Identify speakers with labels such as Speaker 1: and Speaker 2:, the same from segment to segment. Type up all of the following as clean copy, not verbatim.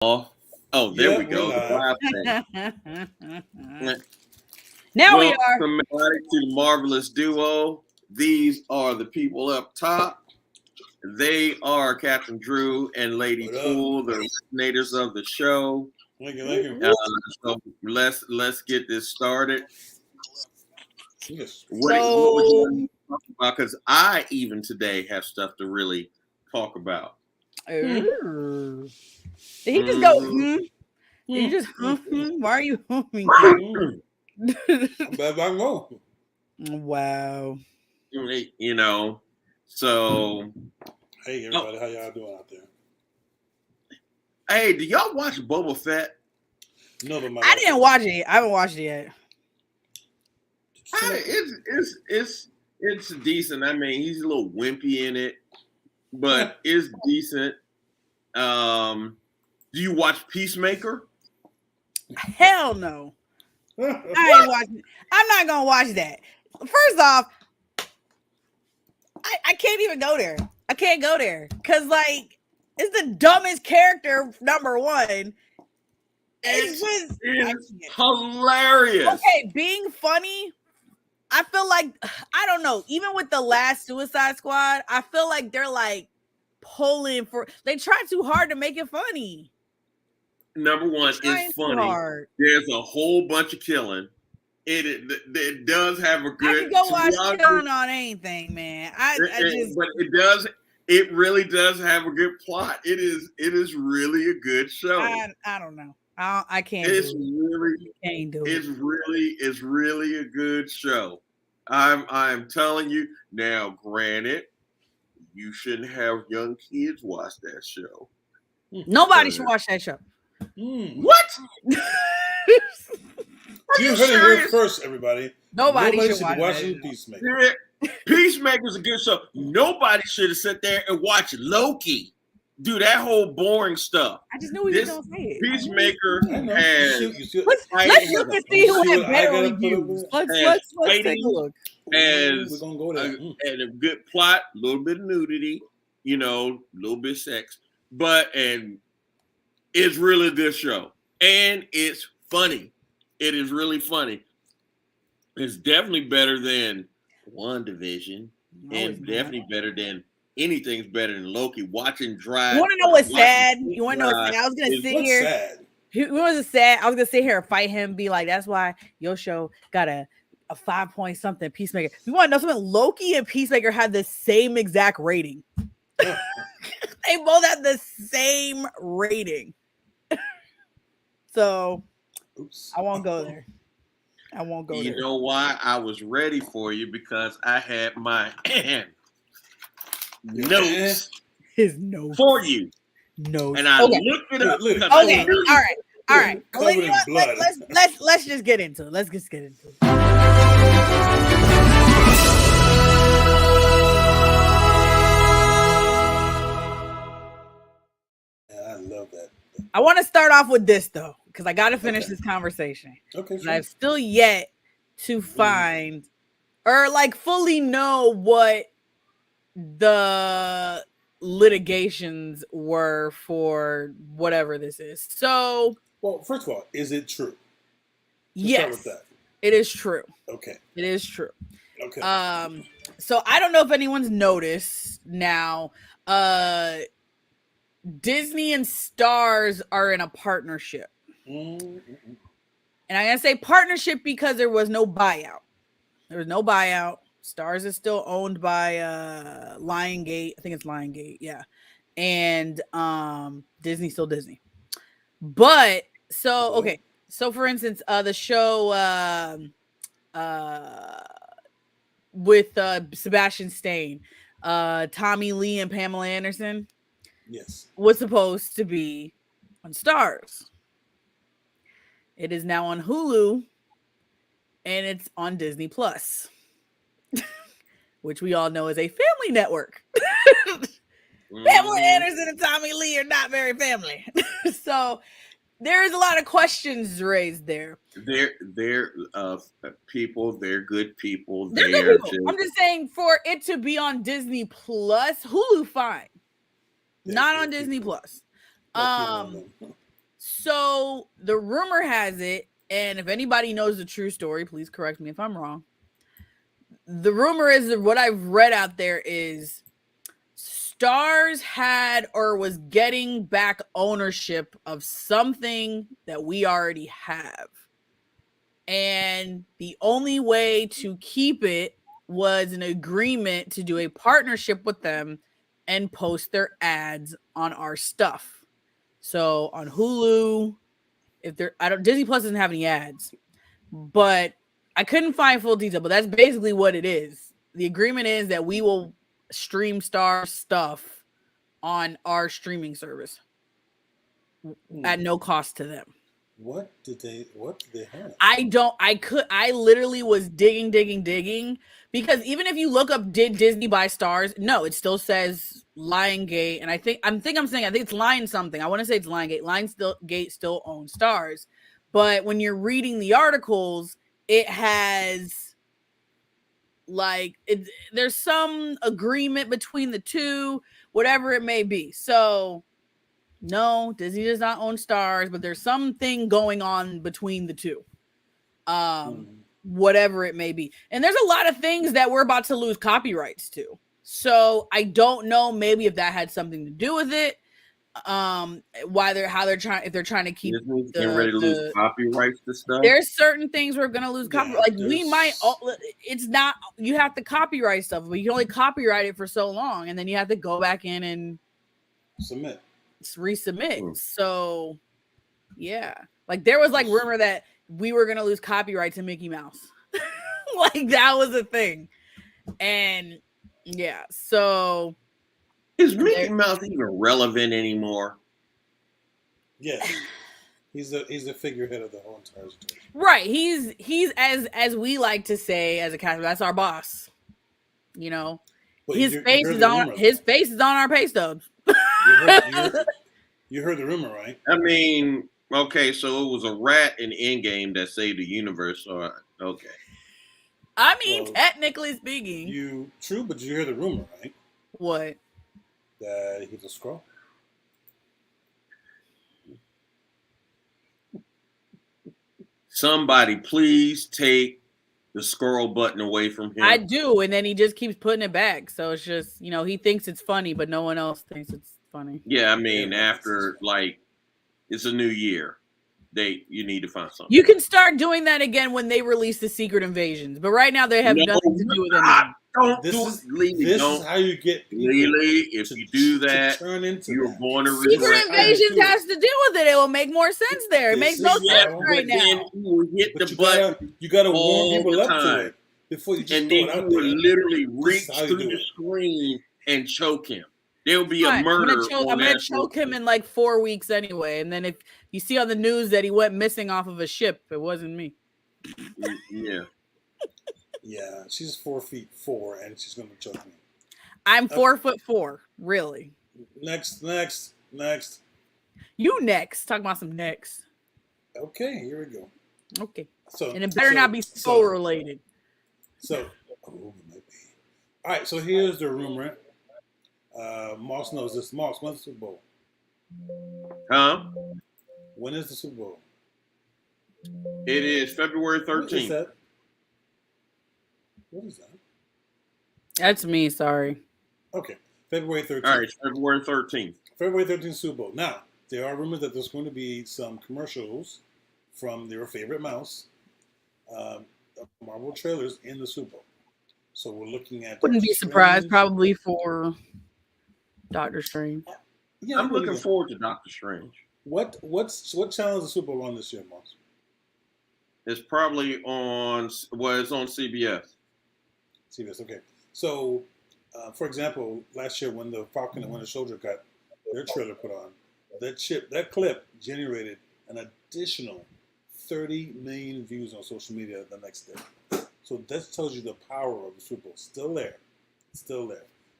Speaker 1: Oh, there we go. The live
Speaker 2: Now we are.
Speaker 1: Welcome everybody to the Marvelous Duo. These are the people up top. They are Captain Drew and Lady Poole, the originators of the show.
Speaker 3: Thank you.
Speaker 1: So let's get this started.
Speaker 3: Yes.
Speaker 1: What would you talk about? Because I even today have stuff to really talk about.
Speaker 2: Did he just go? Did you just? Why are you humming?
Speaker 3: Bad I know.
Speaker 2: Wow.
Speaker 1: You know, so
Speaker 3: hey everybody, how y'all doing out there?
Speaker 1: Hey, do y'all watch Boba Fett?
Speaker 3: No, but
Speaker 2: I didn't watch it. I haven't watched it yet.
Speaker 1: It's decent. I mean, he's a little wimpy in it, but it's decent. Do you watch Peacemaker?
Speaker 2: Hell no. I ain't watching. I'm not gonna watch that. First off, I can't even go there. I can't go there because like it's the dumbest character. Number one.
Speaker 1: It's hilarious.
Speaker 2: Okay, being funny. I feel like I don't know. Even with the last Suicide Squad, I feel like they're like pulling for. They try too hard to make it funny.
Speaker 1: Number one, it's funny. There's a whole bunch of killing. It does have a good.
Speaker 2: I can go watch killing on anything, man.
Speaker 1: But it does. It really does have a good plot. It is really a good show.
Speaker 2: I don't know. I can't.
Speaker 1: It's really a good show. I'm telling you now. Granted, you shouldn't have young kids watch that show.
Speaker 2: Nobody should watch that show.
Speaker 1: What?
Speaker 3: You heard it here first, everybody.
Speaker 2: Nobody should
Speaker 3: watch
Speaker 1: Peacemaker. Peacemaker's a good show. Nobody should have sat there and watched Loki. Do that whole boring stuff.
Speaker 2: I just knew he was gonna say it.
Speaker 1: Peacemaker has.
Speaker 2: Let's look and see who had better reviews. Let's take a look.
Speaker 1: We're gonna go there. And a good plot, a little bit of nudity, a little bit of sex, and it's really a good show, and it's funny. It is really funny. It's definitely better than WandaVision, and definitely better than. Anything's better than Loki. Watching Drive.
Speaker 2: You want to know what's sad? You want to know what's sad? I was gonna sit here.
Speaker 3: Sad?
Speaker 2: What was sad? I was gonna sit here and fight him. Be like, that's why your show got a 5 point something. Peacemaker. You want to know something? Loki and Peacemaker had the same exact rating. They both had the same rating. So, I won't go there. I won't go there.
Speaker 1: You know why? I was ready for you because I had my notes.
Speaker 2: His notes
Speaker 1: for you.
Speaker 2: Notes.
Speaker 1: And I looked it up.
Speaker 2: Okay. All right. Well, you know what? Let's just get into it. Let's just get into it.
Speaker 3: I love that.
Speaker 2: I want to start off with this though, because I got to finish this conversation.
Speaker 3: Okay. Sure.
Speaker 2: I've still yet to find or like fully know what the litigations were for whatever this is. So,
Speaker 3: well, first of all, is it true?
Speaker 2: Yes, it is true.
Speaker 3: Okay,
Speaker 2: it is true.
Speaker 3: Okay.
Speaker 2: So I don't know if anyone's noticed now. Disney and Stars are in a partnership, and I'm gonna say partnership because there was no buyout. There was no buyout. Stars is still owned by Lionsgate. I think it's Lionsgate, yeah. And Disney's still Disney. But so okay. So for instance, the show with Sebastian Stan, Tommy Lee and Pamela Anderson.
Speaker 3: Yes.
Speaker 2: Was supposed to be on Stars. It is now on Hulu and it's on Disney Plus. Which we all know is a family network. Pamela Anderson and Tommy Lee are not very family. So there is a lot of questions raised there.
Speaker 1: They're people. They're good people.
Speaker 2: They're good people. I'm just saying for it to be on Disney Plus, Hulu fine. Not on Disney Plus. So the rumor has it, and if anybody knows the true story, please correct me if I'm wrong. The rumor is that what I've read out there is Stars had or was getting back ownership of something that we already have. And the only way to keep it was an agreement to do a partnership with them and post their ads on our stuff. So on Hulu, Disney Plus doesn't have any ads, but I couldn't find full detail, but that's basically what it is. The agreement is that we will stream Star stuff on our streaming service at no cost to them.
Speaker 3: What did they have?
Speaker 2: I literally was digging because even if you look up did Disney buy Stars, no, it still says Lionsgate, and I think it's Lion something. I want to say it's Lionsgate. Lionsgate still owns Stars. But when you're reading the articles, it has there's some agreement between the two, whatever it may be. So no, Disney does not own Stars, but there's something going on between the two. Whatever it may be. And there's a lot of things that we're about to lose copyrights to. So I don't know maybe if that had something to do with it. If they're trying to keep
Speaker 1: getting ready to lose copyrights to stuff.
Speaker 2: There's certain things we're gonna lose copyright. It's not, you have to copyright stuff, but you can only copyright it for so long, and then you have to go back in and resubmit. So yeah, there was rumor that we were gonna lose copyright to Mickey Mouse. That was a thing. And yeah, so
Speaker 1: is Mickey Mouse even relevant anymore?
Speaker 3: Yes. He's the figurehead of the whole entire situation.
Speaker 2: Right. He's as we like to say as a Catholic, that's our boss. But his face is on our pay stubs.
Speaker 3: You heard the rumor, right?
Speaker 1: I mean, okay, so it was a rat in Endgame that saved the universe. Okay.
Speaker 2: I mean, technically speaking.
Speaker 3: True, but you hear the rumor, right?
Speaker 2: What?
Speaker 3: That he's a Skrull.
Speaker 1: Somebody please take the Skrull button away from him.
Speaker 2: I do, and then he just keeps putting it back. So it's just, he thinks it's funny, but no one else thinks it's funny.
Speaker 1: Yeah, I mean, after it's a new year. You need to find something.
Speaker 2: You can start doing that again when they release the Secret Invasions, but right now they have nothing to do with anything.
Speaker 3: This is how you get
Speaker 1: if you do that, you're going to
Speaker 2: Secret Invasions has to do with it. It will make more sense there. It makes no sense right now.
Speaker 3: You got to warm people up to it before you just
Speaker 1: and then you will literally reach through the screen and choke him. There'll be a murder.
Speaker 2: I'm gonna choke him in 4 weeks anyway. And then if you see on the news that he went missing off of a ship, it wasn't me.
Speaker 1: Yeah.
Speaker 3: Yeah, she's 4'4", and she's gonna choke me.
Speaker 2: I'm 4'4", really.
Speaker 3: Next.
Speaker 2: You next. Talk about some next.
Speaker 3: Okay, here we go.
Speaker 2: Okay. And it better not be soul related.
Speaker 3: It might be. All right, so here's the rumor. Moss knows this. Moss, when's the Super Bowl?
Speaker 1: Huh?
Speaker 3: When is the Super Bowl?
Speaker 1: It is February 13th.
Speaker 3: What is that?
Speaker 2: That's me, sorry.
Speaker 3: Okay, February 13th.
Speaker 1: All right, February 13th.
Speaker 3: February 13th Super Bowl. Now, there are rumors that there's going to be some commercials from their favorite mouse, Marvel trailers in the Super Bowl. So we're looking at...
Speaker 2: Wouldn't be surprised, probably for Doctor Strange.
Speaker 1: Yeah, I'm looking forward to Doctor Strange.
Speaker 3: What channel is the Super Bowl on this year, Moss?
Speaker 1: It's probably it's on CBS.
Speaker 3: CBS, okay. So, for example, last year when the Falcon and Winter Soldier got their trailer put on, that clip generated an additional 30 million views on social media the next day. So that tells you the power of the Super Bowl. Still there.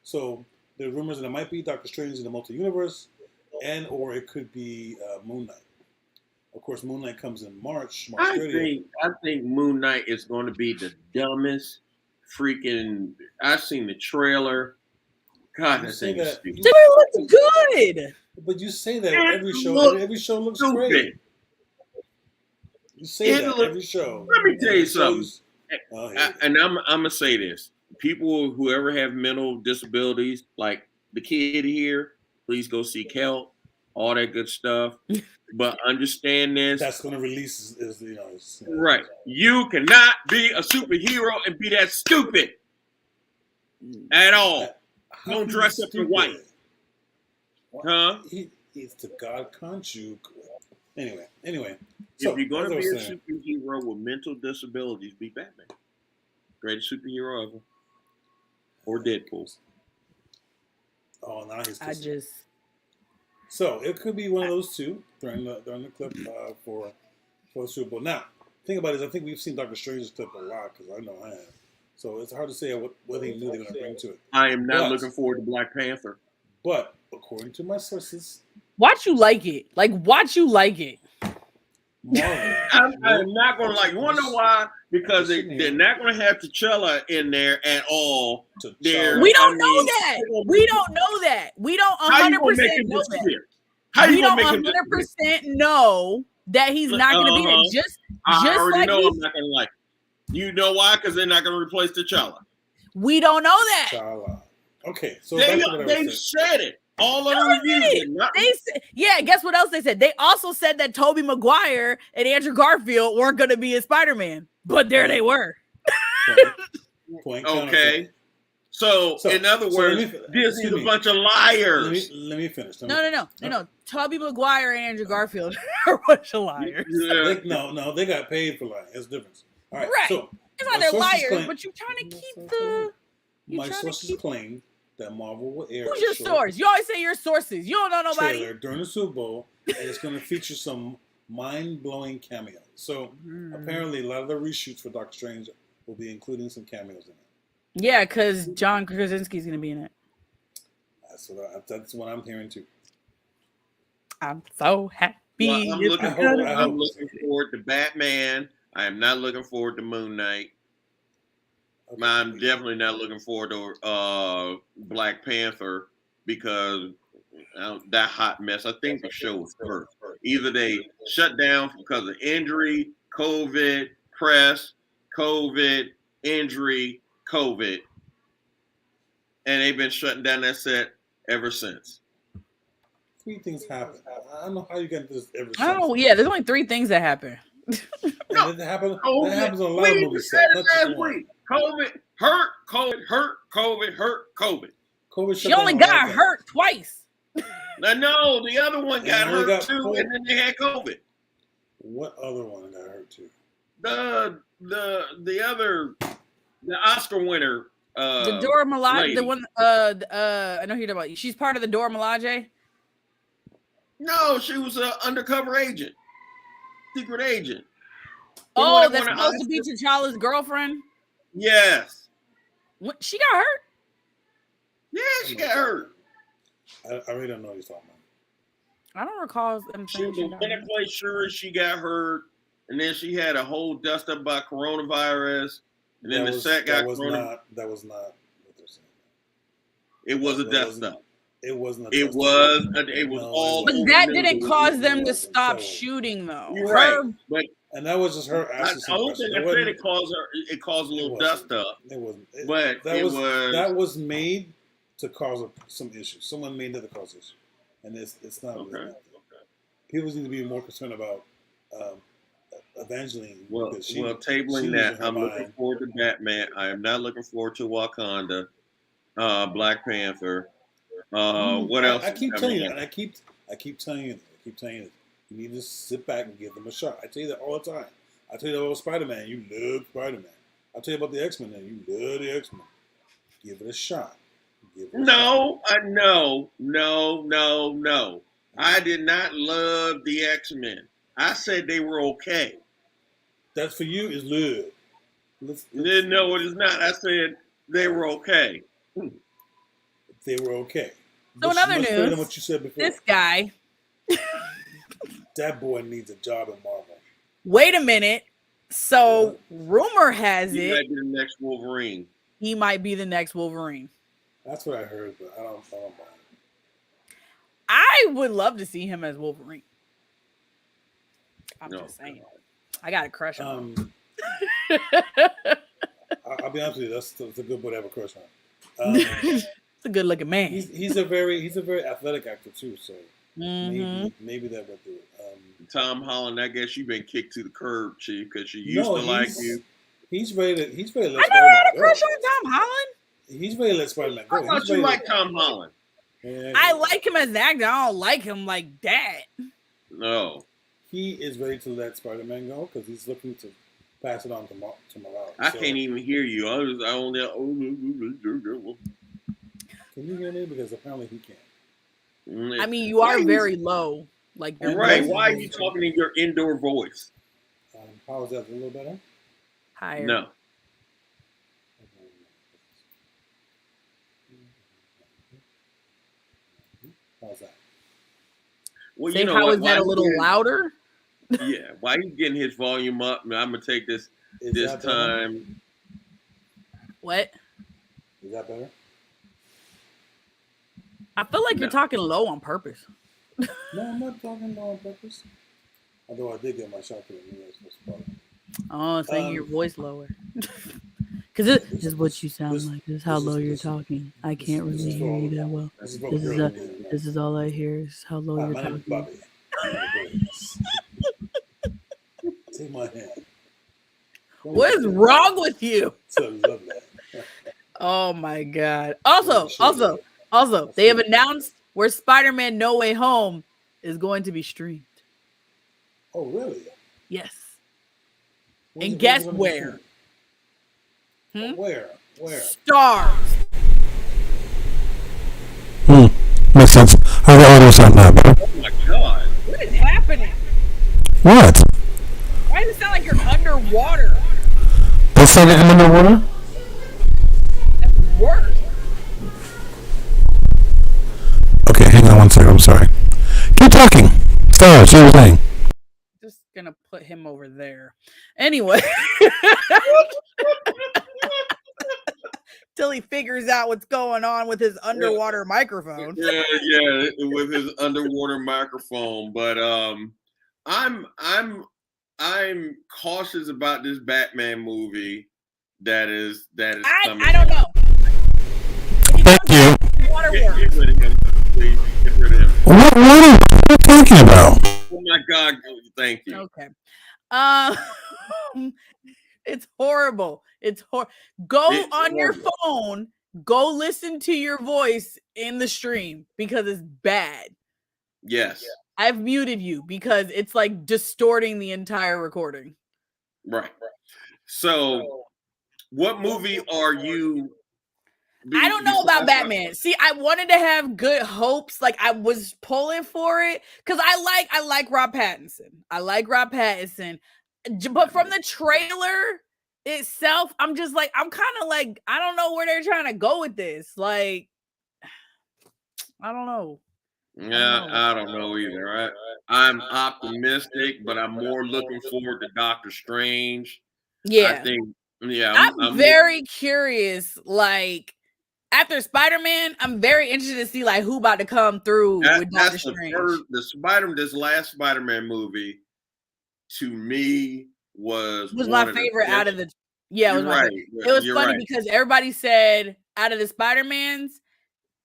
Speaker 3: So there are rumors that it might be Doctor Strange in the multi-universe, or it could be Moon Knight. Of course, Moon Knight comes in March 30th.
Speaker 1: I think Moon Knight is going to be the dumbest freaking... I've seen the trailer. God, that thing is stupid.
Speaker 2: It looks good.
Speaker 3: But you say that
Speaker 1: It
Speaker 3: every show.
Speaker 1: looks
Speaker 3: Every show looks
Speaker 1: stupid.
Speaker 3: great. You say
Speaker 1: It
Speaker 3: that
Speaker 1: looks-
Speaker 3: every show.
Speaker 1: Let me tell you something.
Speaker 3: Oh,
Speaker 1: And I'm gonna say this: people who ever have mental disabilities, like the kid here, please go seek help. All that good stuff. But understand this.
Speaker 3: That's going to release
Speaker 1: Right. You cannot be a superhero and be that stupid at all. Don't dress up in white. Huh?
Speaker 3: He's the God conjugal. Anyway.
Speaker 1: So, if you're going to be a superhero with mental disabilities, be Batman. Greatest superhero ever. Or Deadpool.
Speaker 3: Oh, now he's
Speaker 2: So
Speaker 3: it could be one of those two during the clip for the Super Bowl. Now, think about it. I think we've seen Doctor Strange's clip a lot because I know I have. So it's hard to say what they knew they were going to bring to it.
Speaker 1: I am not looking forward to Black Panther.
Speaker 3: But according to my sources,
Speaker 2: watch you like it. Watch you like it.
Speaker 1: I'm not going to like. You want to know why? Because they're not going to have T'Challa in there at all.
Speaker 2: We don't know that. We don't know that. We don't 100% know that. We don't 100% know that he's not going to be there.
Speaker 1: I already know I'm not going to like it. You know why? Because they're not going to replace T'Challa.
Speaker 2: We don't know that.
Speaker 3: T'Challa. Okay, so
Speaker 1: they said it. All of the reviews.
Speaker 2: Guess what else they said? They also said that Tobey Maguire and Andrew Garfield weren't going to be in Spider-Man, but there they were.
Speaker 1: Okay. So, in other words, this is a bunch of liars.
Speaker 3: Let me finish.
Speaker 2: No. Tobey Maguire and Andrew Garfield are a bunch of liars.
Speaker 3: No, they got paid for lying. That's the difference. All right. So,
Speaker 2: it's not they're liars, but you're trying to keep the...
Speaker 3: My sources claim that Marvel will air.
Speaker 2: Who's your source? You always say your sources. You don't know nobody.
Speaker 3: Trailer during the Super Bowl, and it's going to feature some mind-blowing cameos. So apparently, a lot of the reshoots for Doctor Strange will be including some cameos in it.
Speaker 2: Yeah, because John Krasinski's going to be in it.
Speaker 3: That's what I'm hearing too.
Speaker 2: I'm so happy.
Speaker 1: Well, I'm looking forward to Batman. I am not looking forward to Moon Knight. Okay. I'm definitely not looking forward to Black Panther because that hot mess. I think the show was first. Either they shut down because of injury, COVID, press, COVID, injury, COVID, and they've been shutting down that set ever since.
Speaker 3: 3 things happen. I don't know how you get this ever since.
Speaker 2: Oh, yeah, there's only 3 things that happen.
Speaker 3: No, that happens on a lot of movie sets.
Speaker 1: Last week. COVID hurt, COVID hurt, COVID hurt, COVID.
Speaker 2: She only got hurt twice.
Speaker 1: No, the other one got hurt too, and then they had COVID.
Speaker 3: What other one got hurt too?
Speaker 1: The Oscar winner.
Speaker 2: The Dora Milaje, the one. I know who you're talking about. She's part of the Dora Milaje.
Speaker 1: No, she was an undercover agent, secret agent.
Speaker 2: Oh, that's supposed to be T'Challa's girlfriend.
Speaker 1: Yes.
Speaker 2: What, she got hurt?
Speaker 1: Yeah, she got hurt.
Speaker 3: I really don't know what you're talking about.
Speaker 2: I don't recall them saying she got hurt.
Speaker 1: Play sure she got hurt, and then she had a whole dust up about coronavirus, and then the set got coronavirus.
Speaker 3: That was not what they're saying.
Speaker 1: It was a dust up.
Speaker 3: It wasn't.
Speaker 1: It was all.
Speaker 2: But that didn't cause them to stop shooting, though.
Speaker 1: You're right. But
Speaker 3: and that was just her asking some questions.
Speaker 1: I said it caused a little dust up.
Speaker 3: It wasn't.
Speaker 1: That
Speaker 3: was made to cause some issues. Someone made that to cause issues, and it's not.
Speaker 1: Okay.
Speaker 3: Okay. People need to be more concerned about Evangeline.
Speaker 1: Well, tabling that, I'm looking forward to Batman. I am not looking forward to Wakanda, Black Panther. What else?
Speaker 3: I keep telling you, and I keep telling you, you need to sit back and give them a shot. I tell you that all the time. I tell you that about Spider-Man. You love Spider-Man. I tell you about the X-Men. And you love the X-Men. Give it a shot.
Speaker 1: No. I did not love the X-Men. I said they were okay.
Speaker 3: That's for you is love.
Speaker 1: No, it is not. I said they were okay.
Speaker 3: They were okay.
Speaker 2: So in other news,
Speaker 3: what you said before.
Speaker 2: This guy.
Speaker 3: That boy needs a job in Marvel.
Speaker 2: Wait a minute. So rumor has it.
Speaker 1: He might be the next Wolverine.
Speaker 2: He might be the next Wolverine.
Speaker 3: That's what I heard, but I don't buy it.
Speaker 2: I I would love to see him as Wolverine. I'm just saying. I got a crush on him.
Speaker 3: I'll be honest with you. That's a good boy to have a crush on.
Speaker 2: It's a good looking man.
Speaker 3: He's a very athletic actor too. So maybe that would do it.
Speaker 1: Tom Holland, I guess you've been kicked to the curb, Chief, because she used to like you.
Speaker 3: He's ready to let
Speaker 2: I never had a crush on Tom Holland.
Speaker 3: He's ready to let Spider-Man go.
Speaker 1: I thought you like Tom Holland.
Speaker 3: Yeah,
Speaker 2: I like him as an actor. I don't like him like that.
Speaker 1: No.
Speaker 3: He is ready to let Spider-Man go because he's looking to pass it on to Morales.
Speaker 1: I can't even hear you.
Speaker 3: Can you hear me? Because apparently he can't.
Speaker 2: I mean, you are very low. Like you're
Speaker 1: right. Why are you talking in your indoor voice?
Speaker 3: How is that? A little better?
Speaker 2: Higher.
Speaker 1: No.
Speaker 3: How's that?
Speaker 1: Well,
Speaker 2: say how is that a little louder?
Speaker 1: Yeah. Why he's getting his volume up? I'm gonna take this time.
Speaker 2: What?
Speaker 3: Is that better?
Speaker 2: I feel like you're talking low on purpose.
Speaker 3: No, I'm not talking low on purpose. Although I did get my shot to the knee.
Speaker 2: Oh, it's making your voice lower. Because this is what you sound like. This is how low you're talking. I can't really hear you that well. This is all I hear is how low you're talking.
Speaker 3: Bobby. Take my hand.
Speaker 2: What is wrong with you? Oh my God. Also, they have announced where Spider-Man No Way Home is going to be streamed.
Speaker 3: Oh, really?
Speaker 2: Yes. And guess where?
Speaker 3: Where?
Speaker 2: Stars.
Speaker 4: Makes sense. I got orders on that.
Speaker 1: Oh my God.
Speaker 2: What is happening?
Speaker 4: What?
Speaker 2: Why does it sound like you're underwater?
Speaker 4: That's like I'm underwater?
Speaker 2: That's worse.
Speaker 4: Okay, hang on one second. I'm sorry. Keep talking. Stars, you were saying.
Speaker 2: Just gonna put him over there. Anyway. Till he figures out what's going on with his underwater microphone.
Speaker 1: Yeah, with his underwater microphone. But I'm cautious about this Batman movie that is coming.
Speaker 2: I don't know.
Speaker 4: Thank you.
Speaker 1: Get rid of him, please. Get rid of him.
Speaker 4: What are you talking about?
Speaker 1: Oh my God! Thank you.
Speaker 2: Okay. It's horrible. Go on your phone. Go listen to your voice in the stream because it's bad.
Speaker 1: Yes.
Speaker 2: I've muted you because it's like distorting the entire recording.
Speaker 1: Right. So, what movie are you?
Speaker 2: I don't know about Batman. See, I wanted to have good hopes. Like I was pulling for it because I like Rob Pattinson. But from the trailer itself, I'm kind of like, I don't know where they're trying to go with this. Like, I don't know.
Speaker 1: Yeah, I don't know either. I'm optimistic, but I'm more looking forward to Doctor Strange.
Speaker 2: Yeah.
Speaker 1: I think,
Speaker 2: I'm very curious. Like, after Spider-Man, I'm very interested to see like who about to come through with Doctor Strange.
Speaker 1: This last Spider-Man movie, to me, was
Speaker 2: my favorite out of the. Yeah, it was right. It was funny because everybody said out of the Spider-Mans,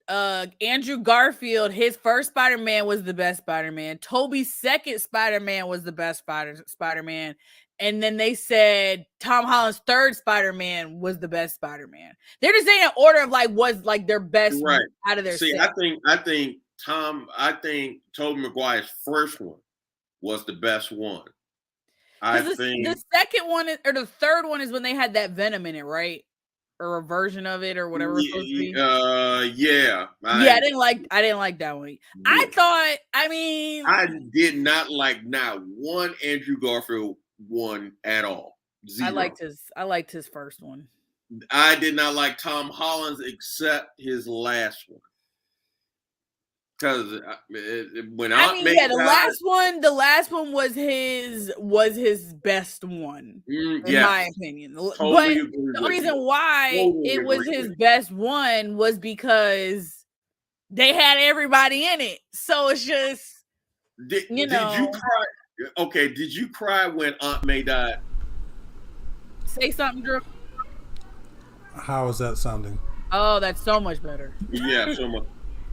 Speaker 2: Andrew Garfield, his first Spider-Man was the best Spider-Man. Tobey's second Spider-Man was the best Spider-Man. And then they said Tom Holland's third Spider-Man was the best Spider-Man. They're just saying an order of like was like their best out of their
Speaker 1: set. I think Tobey Maguire's first one was the best one. I think
Speaker 2: the second one or the third one is when they had that Venom in it, right? Or a version of it or whatever it was supposed to be.
Speaker 1: Yeah.
Speaker 2: I didn't like that one. Yeah.
Speaker 1: I did not like not one Andrew Garfield one at all. Zero.
Speaker 2: I liked his first one.
Speaker 1: I did not like Tom Holland's except his last one. Because
Speaker 2: the last one was his best one, in my opinion.
Speaker 1: Totally
Speaker 2: but the reason why it was his best one was because they had everybody in it. So it's just,
Speaker 1: Did you cry? Okay, did you cry when Aunt May died?
Speaker 2: Say something, Drew.
Speaker 3: How is that sounding?
Speaker 2: Oh, that's so much better.
Speaker 1: Yeah, so much.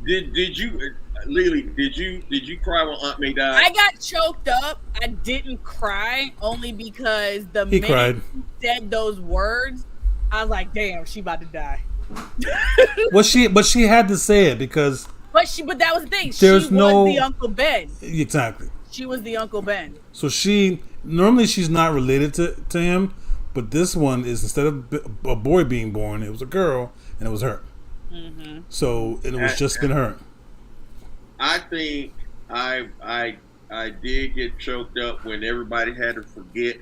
Speaker 1: Did you, Lily? Did you cry when Aunt May died?
Speaker 2: I got choked up. I didn't cry only because the
Speaker 3: He
Speaker 2: minute
Speaker 3: cried.
Speaker 2: he said those words, I was like, "Damn, she about to die."
Speaker 3: But she had to say it because.
Speaker 2: But that was the thing.
Speaker 3: There's
Speaker 2: she
Speaker 3: no-
Speaker 2: was the Uncle Ben.
Speaker 3: Exactly.
Speaker 2: She was the Uncle Ben.
Speaker 3: So normally she's not related to him, but this one is, instead of a boy being born, it was a girl, and it was her.
Speaker 2: Mm-hmm.
Speaker 3: So it was just been her.
Speaker 1: I think I did get choked up when everybody had to forget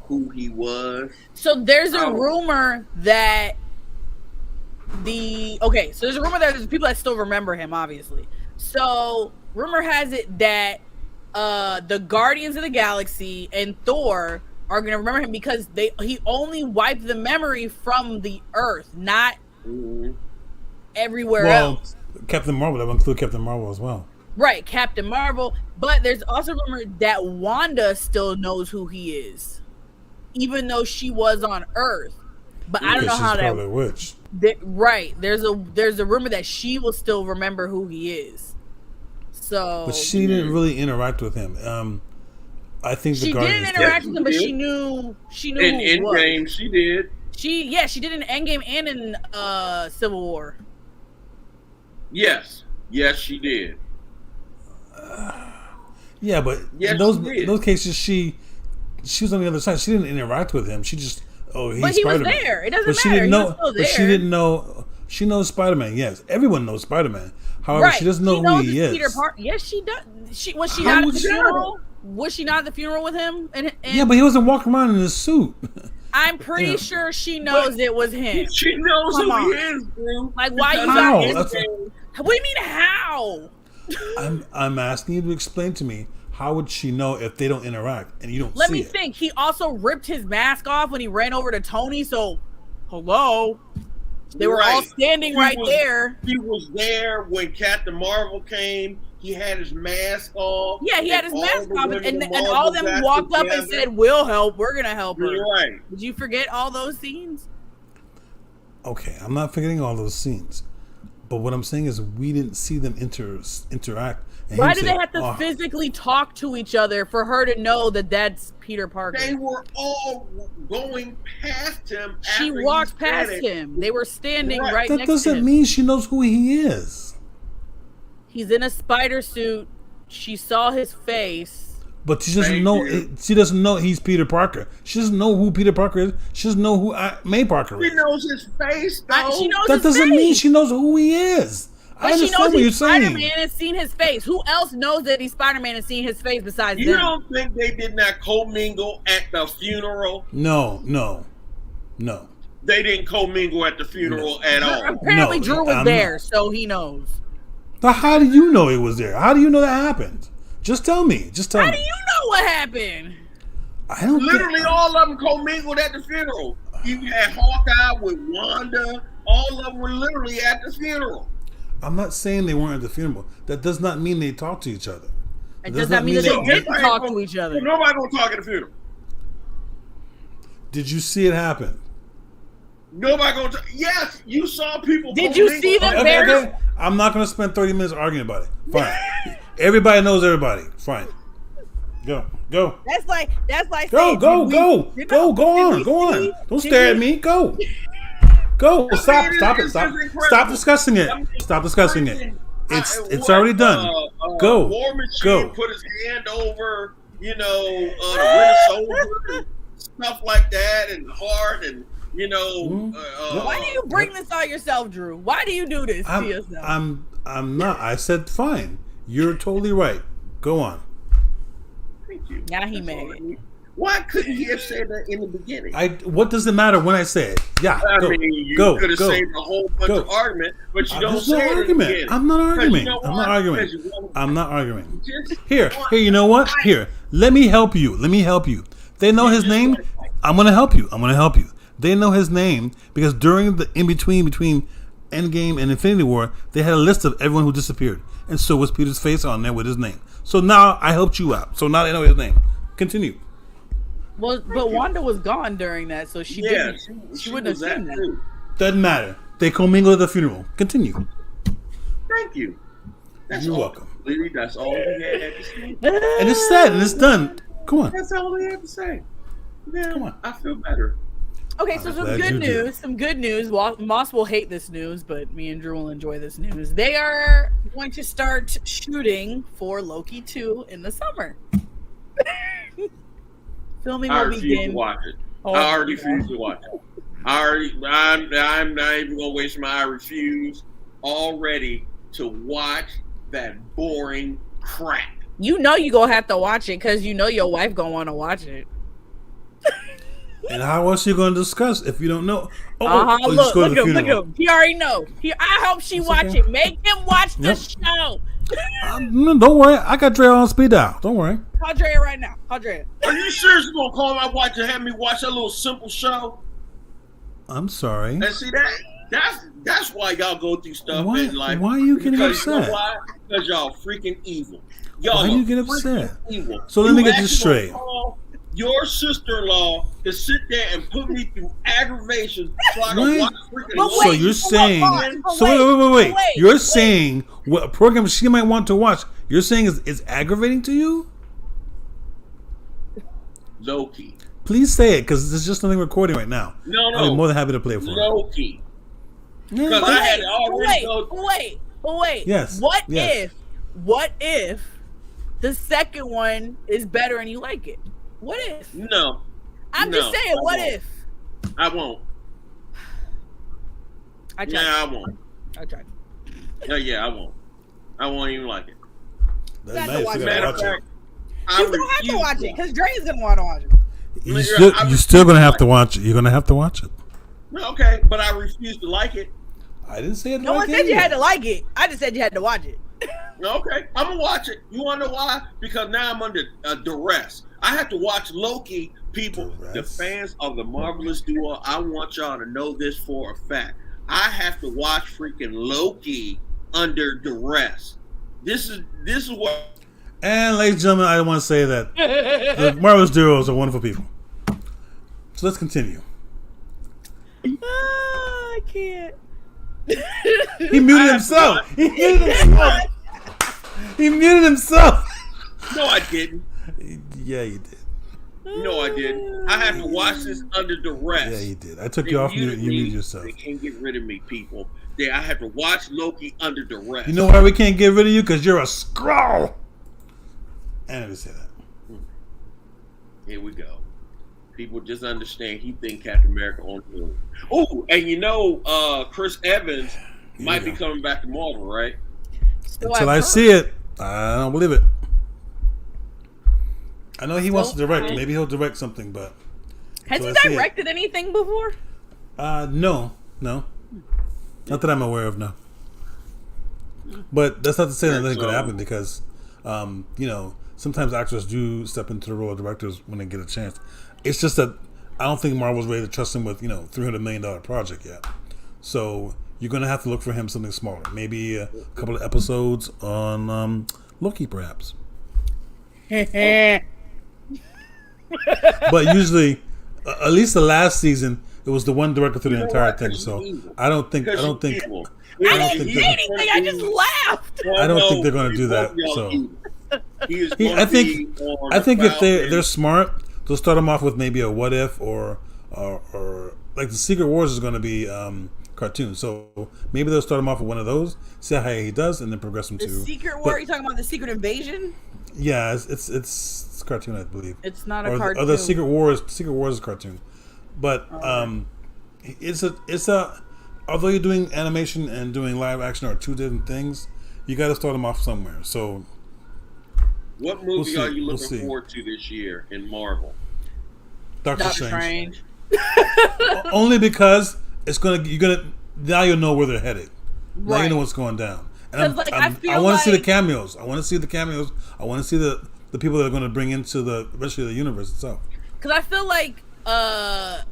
Speaker 1: who he was.
Speaker 2: So there's a rumor that there's a rumor that there's people that still remember him, obviously. So rumor has it that the Guardians of the Galaxy and Thor are gonna remember him because he only wiped the memory from the Earth, not everywhere else.
Speaker 3: Captain Marvel, that would include Captain Marvel as well.
Speaker 2: Right, Captain Marvel. But there's also rumor that Wanda still knows who he is, even though she was on Earth. But I don't know how that.
Speaker 3: Witch.
Speaker 2: Right, there's a rumor that she will still remember who he is. So,
Speaker 3: but she didn't really interact with him. I think
Speaker 2: she didn't interact with him, but she knew
Speaker 1: in
Speaker 2: who he was.
Speaker 1: Endgame. She did.
Speaker 2: She did in Endgame and in Civil War.
Speaker 1: Yes, she did.
Speaker 3: Yeah, but in those cases, she was on the other side. She didn't interact with him. She just he's
Speaker 2: but he
Speaker 3: Spider-Man.
Speaker 2: was there. It doesn't
Speaker 3: but
Speaker 2: matter.
Speaker 3: She didn't know.
Speaker 2: He was still there.
Speaker 3: But she didn't know. She knows Spider-Man. Yes, everyone knows Spider-Man. However,
Speaker 2: right.
Speaker 3: she doesn't know who he is.
Speaker 2: Peter Parker. Yes, she does. Was she not at the funeral? Was she not at the funeral with him? And
Speaker 3: yeah, but he wasn't walking around in his suit.
Speaker 2: I'm pretty sure she knows it was him.
Speaker 1: She knows who he is, bro.
Speaker 2: Like, why you got his name? What do you mean, how?
Speaker 3: I'm asking you to explain to me, how would she know if they don't interact and you don't
Speaker 2: Let
Speaker 3: see
Speaker 2: me
Speaker 3: it?
Speaker 2: think. He also ripped his mask off when he ran over to Tony, so hello. They were all standing there.
Speaker 1: He was there when Captain Marvel came. He had his mask off.
Speaker 2: Yeah, he had his mask off, and all of them walked up and said, "We'll help. We're gonna help her."
Speaker 1: Right.
Speaker 2: Did you forget all those scenes?
Speaker 3: Okay, I'm not forgetting all those scenes, but what I'm saying is we didn't see them interact. And
Speaker 2: why did they have to physically talk to each other for her to know that that's Peter Parker?
Speaker 1: They were all going past him.
Speaker 2: She walked past him. They were standing right next to him.
Speaker 3: That doesn't mean she knows who he is.
Speaker 2: He's in a spider suit. She saw his face.
Speaker 3: But she doesn't know. She doesn't know he's Peter Parker. She doesn't know who Peter Parker is. She doesn't know who May Parker is.
Speaker 1: She knows his face, though.
Speaker 2: She knows
Speaker 3: that
Speaker 2: his
Speaker 3: doesn't
Speaker 2: face.
Speaker 3: mean she knows who he is.
Speaker 2: But
Speaker 3: I
Speaker 2: she
Speaker 3: understand
Speaker 2: knows
Speaker 3: what you're
Speaker 2: he's
Speaker 3: saying.
Speaker 2: Spider-Man and seen his face. Who else knows that he's Spider-Man and seen his face besides them?
Speaker 1: You don't think they did not commingle at the funeral?
Speaker 3: No.
Speaker 1: They didn't commingle at the funeral at all.
Speaker 2: Apparently Drew was there, so he knows.
Speaker 3: But how do you know it was there? How do you know that happened? Just tell me.
Speaker 2: How do you know what happened?
Speaker 3: I don't.
Speaker 1: Literally, all of them commingled at the funeral. You had Hawkeye with Wanda. All of them were literally at the funeral.
Speaker 3: I'm not saying they weren't at the funeral. That does not mean they talked to each other.
Speaker 2: It does not mean that they didn't talk to each other.
Speaker 1: Nobody gonna talk at the funeral.
Speaker 3: Did you see it happen?
Speaker 1: Nobody gonna talk. Yes, you saw people.
Speaker 2: Did you see them?
Speaker 3: Okay. I'm not gonna spend 30 minutes arguing about it. Fine. Everybody knows everybody. Fine. Go.
Speaker 2: That's like
Speaker 3: go on. Don't stare at me. Go. Stop it. Stop discussing it. It's already done. Go.
Speaker 1: War Machine put his hand over, the Winter Soldier, stuff like that, and Hart, and
Speaker 2: why do you bring this on yourself, Drew? Why do you do this to yourself?
Speaker 3: I'm not. I said fine. You're totally right. Go on.
Speaker 1: Thank you.
Speaker 2: Now he mad.
Speaker 1: Why couldn't he have said that in the beginning?
Speaker 3: What does it matter when I say it? Yeah,
Speaker 1: you could have saved a whole bunch of argument, but you don't say it in the beginning.
Speaker 3: I'm not arguing. I'm not arguing. Here, you know what? Here, let me help you. They know his name. I'm gonna help you. They know his name because during the in between
Speaker 4: Endgame and Infinity War, they had a list of everyone who disappeared, and so was Peter's face on there with his name. So now I helped you out. So now they know his name. Continue.
Speaker 2: Well, but Wanda was gone during that, so she didn't. She wouldn't have seen that.
Speaker 3: Too.
Speaker 4: Doesn't matter. They commingled at the funeral. Continue.
Speaker 1: Thank you.
Speaker 4: You're welcome.
Speaker 1: Lily, that's all we had to say.
Speaker 4: And it's said and it's done. Come on.
Speaker 1: That's all we had to say. Yeah,
Speaker 4: Come on.
Speaker 1: I feel better.
Speaker 2: Okay, so
Speaker 4: I'm
Speaker 2: some
Speaker 4: glad
Speaker 2: good
Speaker 4: you did.
Speaker 2: news. Some good news. Moss will hate this news, but me and Drew will enjoy this news. They are going to start shooting for Loki 2 in the summer. Filming
Speaker 1: I
Speaker 2: will
Speaker 1: refuse
Speaker 2: begin.
Speaker 1: to watch it.
Speaker 2: Oh,
Speaker 1: I already refuse to watch it. I'm not even gonna waste my. I refuse already to watch that boring crap.
Speaker 2: You know you gonna have to watch it because you know your wife gonna want to watch it.
Speaker 4: And how else you going to discuss if you don't know?
Speaker 2: Look at him. He already know. I hope she watch
Speaker 4: okay.
Speaker 2: it. Make him watch the show.
Speaker 4: Don't worry. I got Dre on speed dial. Don't worry.
Speaker 2: Call Drea right now. Call Drea.
Speaker 1: Are you serious? You gonna call my watch and have me watch that little simple show?
Speaker 4: I'm sorry.
Speaker 1: And see that's why y'all go through stuff
Speaker 4: Why-
Speaker 1: in life.
Speaker 4: why are you getting
Speaker 1: Because you know
Speaker 4: upset?
Speaker 1: why? Because y'all freaking evil. Y'all
Speaker 4: Why do you
Speaker 1: are
Speaker 4: get
Speaker 1: freaking
Speaker 4: upset?
Speaker 1: Evil.
Speaker 4: So let me
Speaker 1: You
Speaker 4: get this
Speaker 1: actually
Speaker 4: straight.
Speaker 1: call your sister-in-law to sit there and put me through aggravation trying
Speaker 4: What?
Speaker 1: to watch freaking.
Speaker 2: But
Speaker 4: So
Speaker 2: wait,
Speaker 4: you're saying,
Speaker 2: but
Speaker 4: wait.
Speaker 2: wait.
Speaker 4: You're saying what a program she might want to watch, you're saying is aggravating to you?
Speaker 1: Loki.
Speaker 4: Please say it, because there's just nothing recording right now.
Speaker 1: No.
Speaker 4: I'll be more than happy to play it for you.
Speaker 1: Loki.
Speaker 4: Yeah.
Speaker 1: Because I had already
Speaker 2: Wait.
Speaker 4: Yes.
Speaker 2: What
Speaker 4: Yes.
Speaker 2: if the second one is better and you like it? What if?
Speaker 1: No.
Speaker 2: I'm
Speaker 1: No,
Speaker 2: just saying,
Speaker 1: I
Speaker 2: what
Speaker 1: won't.
Speaker 2: if?
Speaker 1: I won't.
Speaker 2: I tried.
Speaker 1: Yeah, I won't.
Speaker 2: I tried.
Speaker 1: Yeah, I won't. I won't even like it.
Speaker 4: That's
Speaker 2: You
Speaker 4: nice.
Speaker 2: have to
Speaker 4: You
Speaker 2: watch
Speaker 4: gotta
Speaker 1: Matter
Speaker 4: watch
Speaker 1: of
Speaker 4: it.
Speaker 1: fact, I
Speaker 2: You don't have to
Speaker 1: refuse
Speaker 2: watch it because Dre's gonna want to watch it.
Speaker 4: You're still gonna have to watch it. You're gonna have to watch it.
Speaker 1: No, okay, but I refuse to like it.
Speaker 4: I didn't say it.
Speaker 2: No one said you had to like it. I just said you had to watch it.
Speaker 1: Okay, I'm gonna watch it. You wanna know why? Because now I'm under duress. I have to watch Loki. People, the
Speaker 4: Duress?
Speaker 1: fans of the Marvelous Duo, I want y'all to know this for a fact. I have to watch freaking Loki under duress. This is what.
Speaker 4: And ladies and gentlemen, I want to say that the Marvelous Duos are wonderful people. So let's continue.
Speaker 2: I can't.
Speaker 4: He muted himself. He muted himself.
Speaker 1: No, I didn't.
Speaker 4: Yeah, you did.
Speaker 1: No, I didn't. I have to watch this under duress.
Speaker 4: Yeah, you did. I took you off mute and you muted yourself.
Speaker 1: They can't get rid of me, people. I have to watch Loki under duress.
Speaker 4: You know why we can't get rid of you? Because you're a Skrull. And I didn't say that.
Speaker 1: Here we go. People just understand he think Captain America on the moon. Oh, and you know, Chris Evans might be coming back to Marvel, right?
Speaker 4: Until I see it, I don't believe it. I know he wants to direct. Maybe he'll direct something, but
Speaker 2: Has he
Speaker 4: until I see it-
Speaker 2: directed anything before?
Speaker 4: No. Not that I'm aware of, no. But that's not to say that nothing's going to happen because, sometimes actors do step into the role of directors when they get a chance. It's just that I don't think Marvel's ready to trust him with, $300 million project yet. So you're going to have to look for him something smaller. Maybe a couple of episodes on Loki, perhaps. But usually, at least the last season, it was the one director through the entire thing. So I don't think.
Speaker 2: I didn't say anything. I just laughed.
Speaker 4: I don't think they're going to do that. So I think if they're smart, they'll start them off with maybe a what if or like the Secret Wars is going to be cartoon. So maybe they'll start him off with one of those, see how he does, and then progress him to
Speaker 2: The Secret War. Are you talking about the Secret Invasion?
Speaker 4: Yeah, it's cartoon, I believe.
Speaker 2: It's not a cartoon.
Speaker 4: Or the Secret Wars is a cartoon, but it's a. Although you're doing animation and doing live action are two different things, you got to start them off somewhere. So,
Speaker 1: what movie are you looking forward to this year in Marvel?
Speaker 4: Doctor Strange. Only because now you'll know where they're headed. Right. Now you know what's going down. And I want to see the cameos. I want to see the people that are going to bring into the rest of the universe itself.
Speaker 2: Because I feel like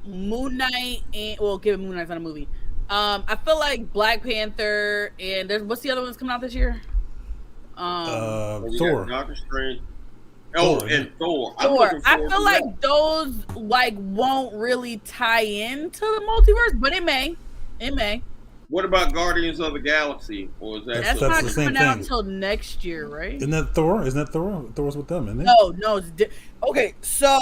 Speaker 2: Moon Knight give Moon Knight's not a movie. I feel like Black Panther and what's the other one that's coming out this year?
Speaker 4: Thor.
Speaker 1: Doctor Strange. Oh,
Speaker 4: Thor,
Speaker 1: and Thor.
Speaker 2: I feel like those like won't really tie into the multiverse, but it may. It may.
Speaker 1: What about Guardians of the Galaxy? Or is that
Speaker 2: That's not coming out until next year, right?
Speaker 4: Isn't that Thor? Isn't that Thor? Thor's with them, isn't it?
Speaker 2: No. Okay, so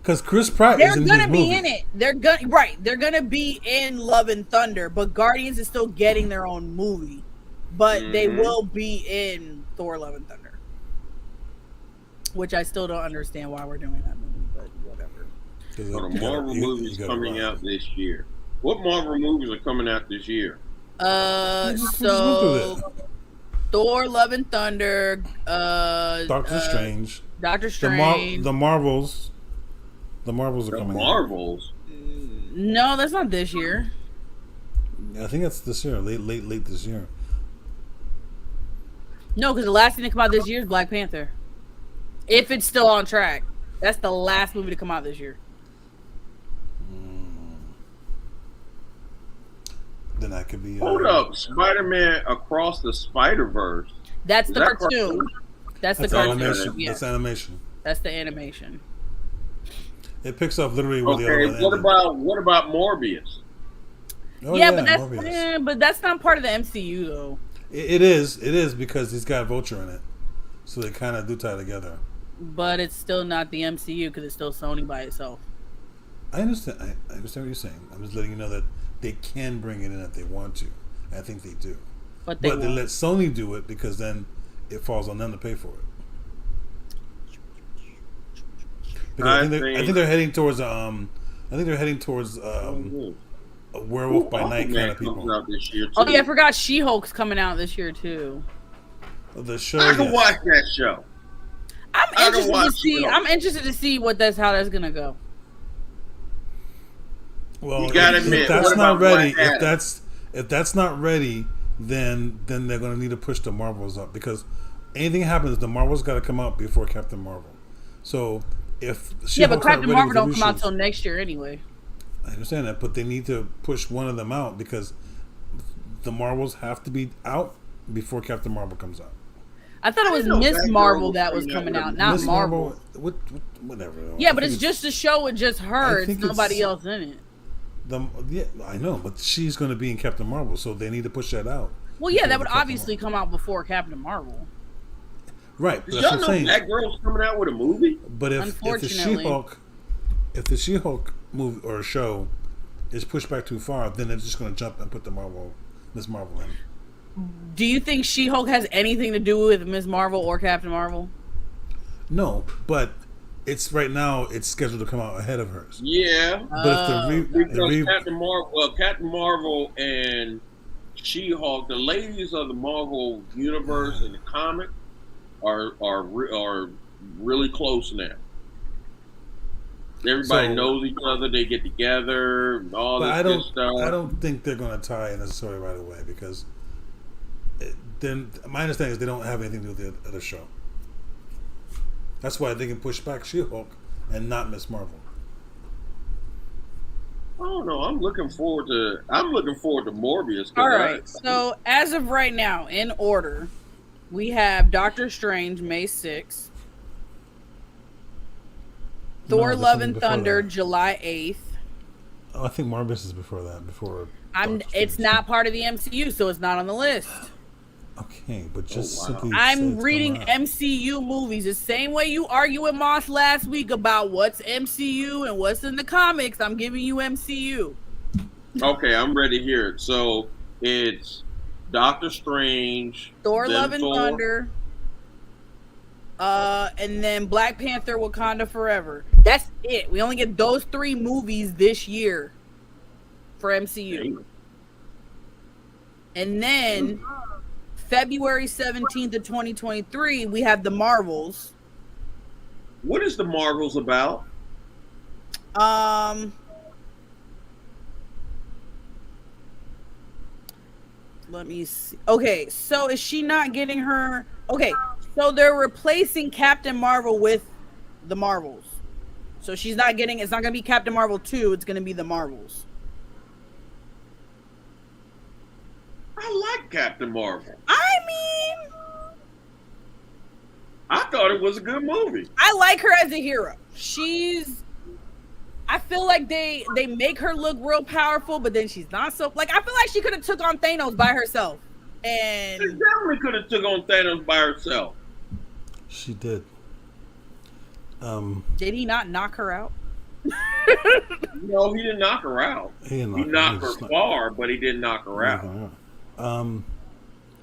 Speaker 4: because Chris Pratt is in his movie. They're gonna be in it.
Speaker 2: They're gonna be in Love and Thunder, but Guardians is still getting their own movie. But they will be in Thor: Love and Thunder, which I still don't understand why we're doing that movie, but whatever.
Speaker 1: So the Marvel movies coming out this year. What Marvel movies are coming out this year?
Speaker 2: So Thor: Love and Thunder,
Speaker 4: Doctor Strange, the Marvels. The Marvels are coming.
Speaker 1: Marvels?
Speaker 2: No, that's not this year.
Speaker 4: I think that's this year, late this year.
Speaker 2: No, because the last thing to come out this year is Black Panther. If it's still on track, that's the last movie to come out this year.
Speaker 4: Then that could be.
Speaker 1: Hold up, Spider-Man Across the Spider-Verse.
Speaker 2: That's the cartoon. That's the cartoon.
Speaker 4: Animation. Yeah. That's animation.
Speaker 2: That's the animation.
Speaker 4: It picks up literally where the other one
Speaker 1: what about Morbius?
Speaker 4: Oh,
Speaker 2: yeah, but that's not part of the MCU though.
Speaker 4: It is because he's got Vulture in it, so they kind of do tie together.
Speaker 2: But it's still not the MCU because it's still Sony by itself.
Speaker 4: I understand. I understand what you're saying. I'm just letting you know that they can bring it in if they want to. I think they do. But they let Sony do it because then it falls on them to pay for it. Because I think they're heading towards a Werewolf by Night kind of people.
Speaker 2: Oh yeah, I forgot She-Hulk's coming out this year too.
Speaker 4: The show.
Speaker 1: I can watch that show.
Speaker 2: I'm interested to see how that's gonna go.
Speaker 4: Well,
Speaker 1: you gotta admit,
Speaker 4: if that's not ready, if that's not ready, then they're gonna need to push the Marvels up because anything happens, the Marvels got to come out before Captain Marvel. So if
Speaker 2: but Captain Marvel don't come out till next year anyway.
Speaker 4: I understand that, but they need to push one of them out because the Marvels have to be out before Captain Marvel comes out.
Speaker 2: I thought it was Miss Marvel that was coming out, not
Speaker 4: Miss
Speaker 2: Marvel.
Speaker 4: Whatever.
Speaker 2: Yeah, but it's just a show with just her. It's nobody else in it.
Speaker 4: I know, but she's going to be in Captain Marvel, so they need to push that out.
Speaker 2: Well, yeah, that would obviously come out before Captain Marvel.
Speaker 4: Right.
Speaker 1: Did y'all know that girl's coming out with a movie?
Speaker 4: But if the She-Hulk movie or show is pushed back too far, then they're just going to jump and put Miss Marvel in.
Speaker 2: Do you think She-Hulk has anything to do with Ms. Marvel or Captain Marvel?
Speaker 4: No, but it's right now. It's scheduled to come out ahead of hers.
Speaker 1: Yeah,
Speaker 4: but
Speaker 1: because Captain Marvel and She-Hulk, the ladies of the Marvel universe in the comic, are really close now. Everybody knows each other. They get together. And all this good stuff.
Speaker 4: I don't think they're going to tie in necessarily right away because. Then my understanding is they don't have anything to do with the other show. That's why they can push back She-Hulk and not Miss Marvel.
Speaker 1: I don't know. I'm looking forward to Morbius.
Speaker 2: All right. So as of right now, in order, we have Doctor Strange May 6th, Thor: Love and Thunder July 8th.
Speaker 4: Oh, I think Morbius is before that.
Speaker 2: It's not part of the MCU, so it's not on the list.
Speaker 4: Okay, but just simply
Speaker 2: I'm reading MCU movies the same way you argue with Moss last week about what's MCU and what's in the comics. I'm giving you MCU.
Speaker 1: Okay, I'm ready to hear it. So it's Doctor Strange,
Speaker 2: Thor: Love and Thunder, and then Black Panther: Wakanda Forever. That's it. We only get those 3 movies this year for MCU. And then February 17th of 2023, we have the Marvels.
Speaker 1: What is the Marvels about?
Speaker 2: Let me see. Okay, so is she not getting her? Okay, so they're replacing Captain Marvel with the Marvels. So she's not getting. It's not gonna be Captain Marvel 2. It's gonna be the Marvels.
Speaker 1: I like Captain Marvel.
Speaker 2: I mean,
Speaker 1: I thought it was a good movie.
Speaker 2: I like her as a hero. I feel like they make her look real powerful, but then she's not so. Like, I feel like she could have took on Thanos by herself. And
Speaker 1: She definitely could have took on Thanos by herself.
Speaker 4: She did.
Speaker 2: Did he not knock her out?
Speaker 1: No, he didn't knock her out. He knocked her far, but he didn't knock her out.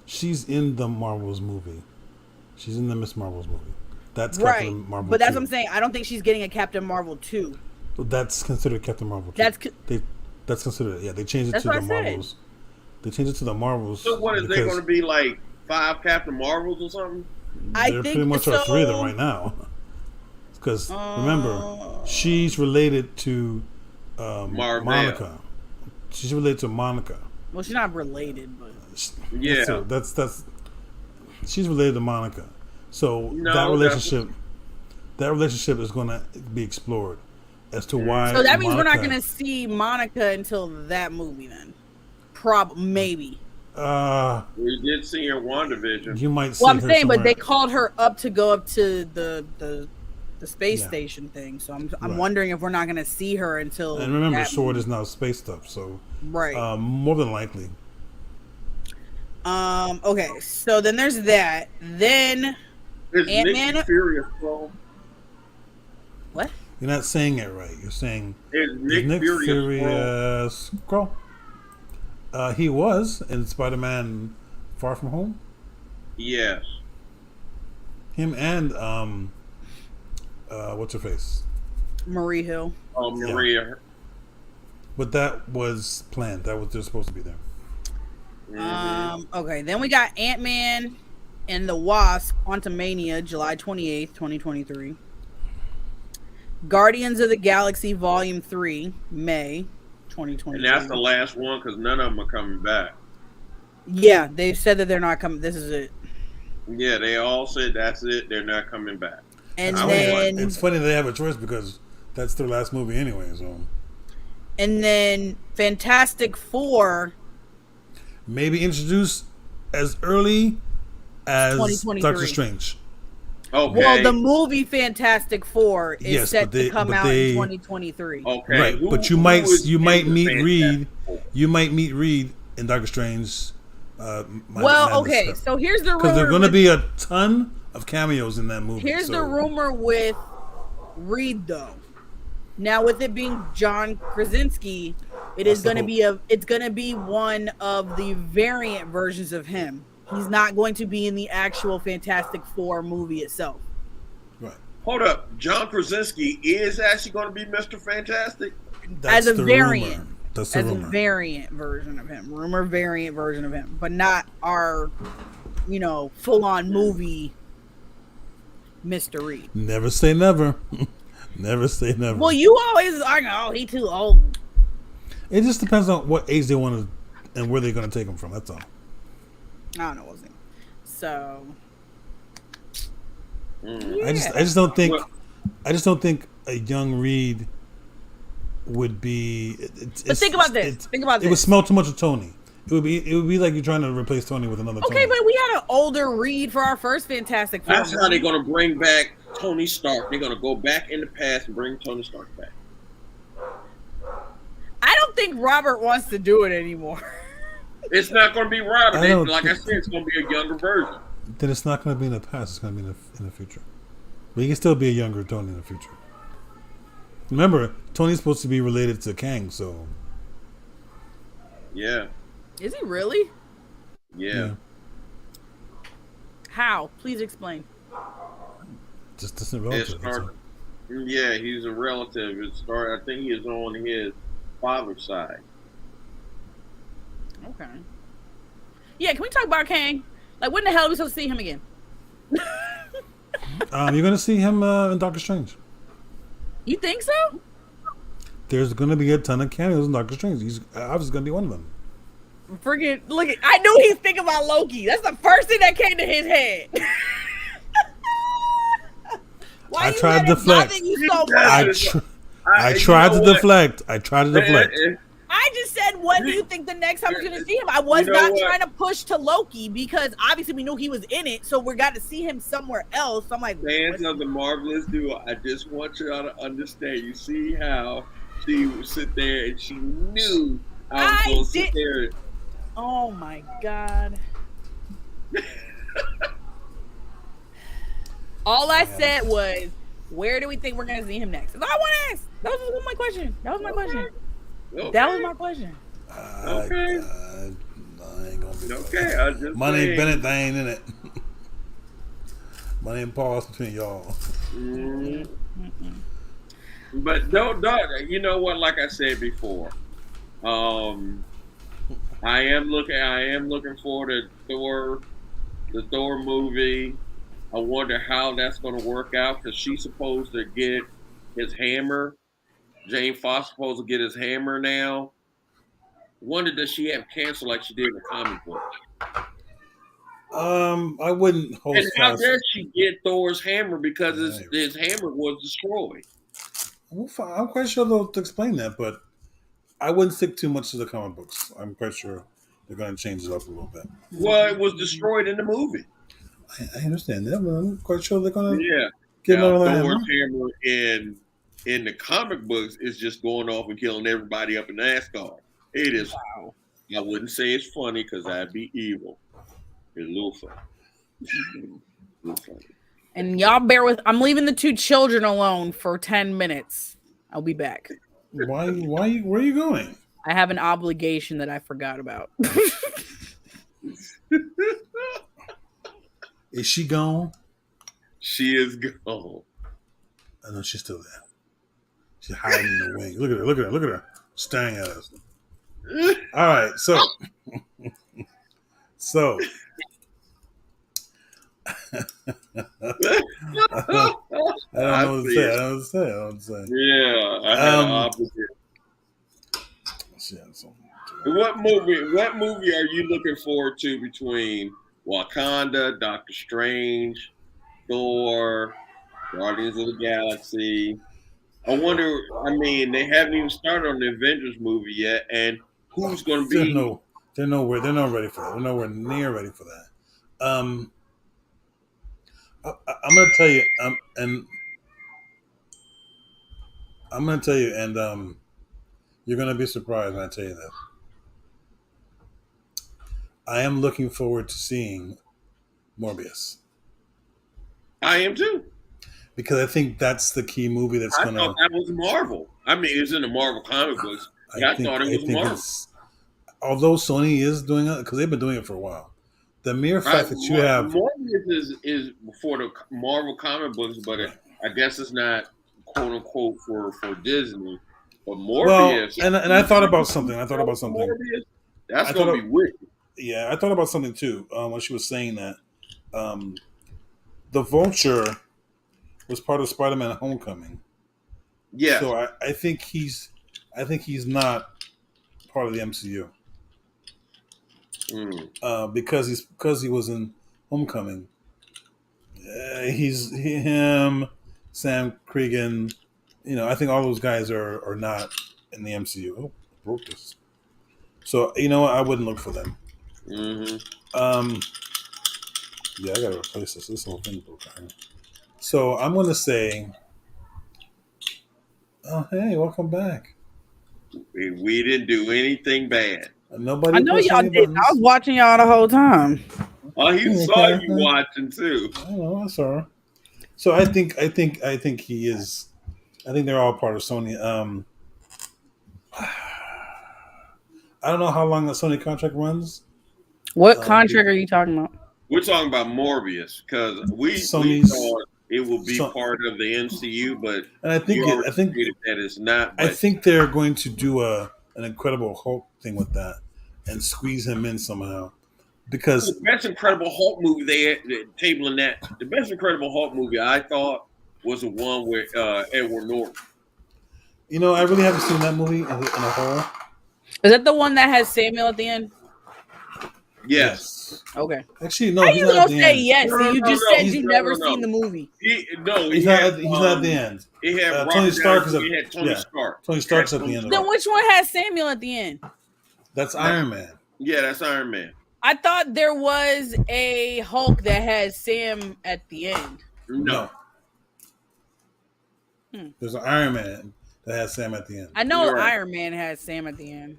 Speaker 4: She's in the Marvels movie. She's in the Miss Marvels movie. That's
Speaker 2: right.
Speaker 4: Captain Marvel.
Speaker 2: But that's
Speaker 4: 2.
Speaker 2: what I'm saying. I don't think she's getting a Captain Marvel 2.
Speaker 4: That's considered Captain Marvel 2. That's considered. Yeah, they changed it to the Marvels. They changed it to the Marvels.
Speaker 1: So what is there going to be like 5 Captain Marvels or something?
Speaker 4: There pretty much are 3 of them right now. Because remember, she's related to Monica. She's related to Monica.
Speaker 2: Well, she's not related, but
Speaker 1: yeah,
Speaker 4: that's she's related to Monica. So that relationship is going to be explored as to why.
Speaker 2: So that means we're not going to see Monica until that movie then. Maybe.
Speaker 1: We did see her in WandaVision.
Speaker 4: You might see
Speaker 2: well, I'm
Speaker 4: her
Speaker 2: saying,
Speaker 4: somewhere.
Speaker 2: but they called her up to go up to the space station thing. So I'm wondering if we're not going to see her until.
Speaker 4: And remember, S.W.O.R.D. is now space stuff, so
Speaker 2: right.
Speaker 4: More than likely.
Speaker 2: Okay, so then there's that. Then Ant-Man. What?
Speaker 4: You're not saying it right. You're saying
Speaker 1: is Nick Fury a
Speaker 4: Skrull? He was in Spider-Man Far From Home.
Speaker 1: Yes.
Speaker 4: Him and what's her face?
Speaker 2: Marie Hill.
Speaker 1: Oh, Maria. Yeah.
Speaker 4: But that was planned. They're supposed to be there.
Speaker 2: Mm-hmm. Okay, then we got Ant-Man and the Wasp: Quantumania, July 28th, 2023. Guardians of the Galaxy Volume 3, May 2023.
Speaker 1: And that's the last one because none of them are coming back.
Speaker 2: Yeah, they've said that they're not coming. This is it.
Speaker 1: Yeah, they all said that's it. They're not coming back.
Speaker 2: And then
Speaker 4: it's funny they have a choice because that's their last movie anyway. So.
Speaker 2: And then Fantastic Four.
Speaker 4: Maybe introduced as early as Doctor Strange.
Speaker 1: Okay.
Speaker 2: Well, the movie Fantastic Four is set to come out in 2023.
Speaker 1: Okay.
Speaker 4: Right, but you might meet Reed. You might meet Reed in Doctor Strange.
Speaker 2: Okay. So here's the rumor.
Speaker 4: Because there's going to be a ton of cameos in that movie.
Speaker 2: Here's the rumor with Reed, though. Now, with it being John Krasinski, it's going to be one of the variant versions of him. He's not going to be in the actual Fantastic Four movie itself.
Speaker 4: Right.
Speaker 1: Hold up. John Krasinski is actually going to be Mr. Fantastic?
Speaker 2: As a variant.
Speaker 4: Rumor. That's the rumor.
Speaker 2: A variant version of him. Rumor variant version of him. But not our, full-on movie Mr. Reed.
Speaker 4: Never say never. Never say never.
Speaker 2: Well, you always argue, he too old.
Speaker 4: It just depends on what age they want to and where they're going to take him from. That's all.
Speaker 2: I don't know what's in. So,
Speaker 4: I just don't think a young Reed would be.
Speaker 2: But think about this.
Speaker 4: It would smell too much of Tony. It would be like you're trying to replace Tony with another.
Speaker 2: Okay,
Speaker 4: Tony.
Speaker 2: but we had an older Reed for our first Fantastic Four.
Speaker 1: That's how they're going to bring back Tony Stark. They're going to go back in the past and bring Tony Stark back.
Speaker 2: I don't think Robert wants to do it anymore.
Speaker 1: It's not going to be Robert. Like I said, it's going to be a younger version.
Speaker 4: Then it's not going to be in the past. It's going to be in the future. But he can still be a younger Tony in the future. Remember, Tony's supposed to be related to Kang, so.
Speaker 1: Yeah.
Speaker 2: Is he really?
Speaker 1: Yeah.
Speaker 2: How? Please explain.
Speaker 4: Just distant relative.
Speaker 1: Yeah, he's a relative. I think he is on his father's side.
Speaker 2: Okay. Yeah, can we talk about Kang? Like, when the hell are we supposed to see him again?
Speaker 4: You're going to see him in Doctor Strange.
Speaker 2: You think so?
Speaker 4: There's going to be a ton of cameos in Doctor Strange. He's obviously going to be one of them.
Speaker 2: Freaking, look, I knew he's thinking about Loki. That's the first thing that came to his head.
Speaker 4: I tried to deflect. I tried to deflect. I
Speaker 2: I just said, when do you think the next time we're going to see him? I was not trying to push to Loki because obviously we knew he was in it, so we got to see him somewhere else. So I'm like,
Speaker 1: fans of the Marvelous Duo, I just want y'all to understand. You see how she would sit there and she knew I was going to sit there.
Speaker 2: Oh my God. All I said was, where do we think we're going to see him next? That's all I want to ask. That was my question. That was my question.
Speaker 1: Okay.
Speaker 4: I ain't gonna be
Speaker 1: okay.
Speaker 4: Money and Bennett, they ain't in it. Money and Paul's between y'all.
Speaker 1: But don't. You know what? Like I said before, I am looking forward to the Thor movie. I wonder how that's going to work out because she's supposed to get his hammer. Jane Foster's supposed to get his hammer now. Wonder, does she have cancer like she did in the comic book?
Speaker 4: I wouldn't hold.
Speaker 1: And how dare she get Thor's hammer because his hammer was destroyed?
Speaker 4: I'm quite sure they'll explain that, but I wouldn't stick too much to the comic books. I'm quite sure they're going to change it up a little bit.
Speaker 1: Well, it was destroyed in the movie.
Speaker 4: I understand that, but I'm quite sure they're going to
Speaker 1: get another hammer in the comic books is just going off and killing everybody up in NASCAR. It is. Wow. I wouldn't say it's funny because that'd be evil. It's a little funny.
Speaker 2: And y'all bear with. I'm leaving the 2 children alone for 10 minutes. I'll be back.
Speaker 4: Why? Where are you going?
Speaker 2: I have an obligation that I forgot about.
Speaker 4: Is she gone?
Speaker 1: She is gone.
Speaker 4: I know she's still there. She's hiding in the wing. Look at her, staring at us. All right, so I don't know what to say.
Speaker 1: Yeah, I had an opposite. What movie are you looking forward to between Wakanda, Doctor Strange, Thor, Guardians of the Galaxy? I wonder. I mean, they haven't even started on the Avengers movie yet, and who's going to be?
Speaker 4: They're nowhere. They're not ready for that. They're nowhere near ready for that. I'm going to tell you, and you're going to be surprised when I tell you this. I am looking forward to seeing Morbius.
Speaker 1: I am too.
Speaker 4: Because I think that's the key movie that's going to...
Speaker 1: I thought that was Marvel. I mean, it's in the Marvel comic books. I thought it was Marvel.
Speaker 4: Although Sony is doing it, because they've been doing it for a while. The mere fact that you have...
Speaker 1: Morbius is for the Marvel comic books, but I guess it's not, quote-unquote, for Disney. But Morbius...
Speaker 4: Well, and I thought about something. Morbius,
Speaker 1: that's going to be wicked.
Speaker 4: Yeah, I thought about something, too, when she was saying that. The Vulture was part of Spider-Man Homecoming.
Speaker 1: Yeah.
Speaker 4: So I think he's not part of the MCU. Because he was in Homecoming. Him, Sam Cregan. I think all those guys are not in the MCU. Oh, broke this. So I wouldn't look for them.
Speaker 1: Mm-hmm.
Speaker 4: Yeah, I gotta replace this. This whole thing broke down. So I'm gonna say, oh hey, welcome back.
Speaker 1: We didn't do anything bad.
Speaker 4: Nobody.
Speaker 2: I know y'all did. I was watching y'all the whole time.
Speaker 1: Oh, he saw you watching too.
Speaker 4: I know, I saw her. So I think he is. I think they're all part of Sony. I don't know how long the Sony contract runs.
Speaker 2: What contract are you talking about?
Speaker 1: We're talking about Morbius because we thought it will be part of the MCU, but
Speaker 4: I think
Speaker 1: that is not.
Speaker 4: I think they're going to do an Incredible Hulk thing with that and squeeze him in somehow. Because
Speaker 1: the best Incredible Hulk movie the best Incredible Hulk movie I thought was the one with Edward Norton.
Speaker 4: I really haven't seen that movie in a whole.
Speaker 2: Is that the one that has Samuel at the end?
Speaker 1: Yes.
Speaker 2: Okay.
Speaker 4: Actually, no,
Speaker 2: How
Speaker 4: he's
Speaker 2: you
Speaker 4: not at
Speaker 2: gonna
Speaker 4: the
Speaker 2: say
Speaker 4: end.
Speaker 2: yes?
Speaker 1: No,
Speaker 2: And
Speaker 1: no,
Speaker 2: you
Speaker 1: no,
Speaker 2: just
Speaker 1: no.
Speaker 2: said you
Speaker 1: No,
Speaker 2: never
Speaker 1: no,
Speaker 2: seen the
Speaker 1: no.
Speaker 2: movie.
Speaker 1: He's
Speaker 4: He's not at the end.
Speaker 1: He had
Speaker 4: Tony
Speaker 1: Robert
Speaker 4: Stark is
Speaker 1: Downey,
Speaker 4: at
Speaker 1: he had Tony Stark.
Speaker 4: Tony Stark's at the end of
Speaker 2: Then
Speaker 4: it.
Speaker 2: which one has Samuel at the end?
Speaker 4: That's Iron Man.
Speaker 1: Yeah, that's Iron Man.
Speaker 2: I thought there was a Hulk that has Sam at the end.
Speaker 1: No.
Speaker 4: There's an Iron Man that has Sam at the end.
Speaker 2: I know
Speaker 1: You're right.
Speaker 2: Iron Man has Sam at the end.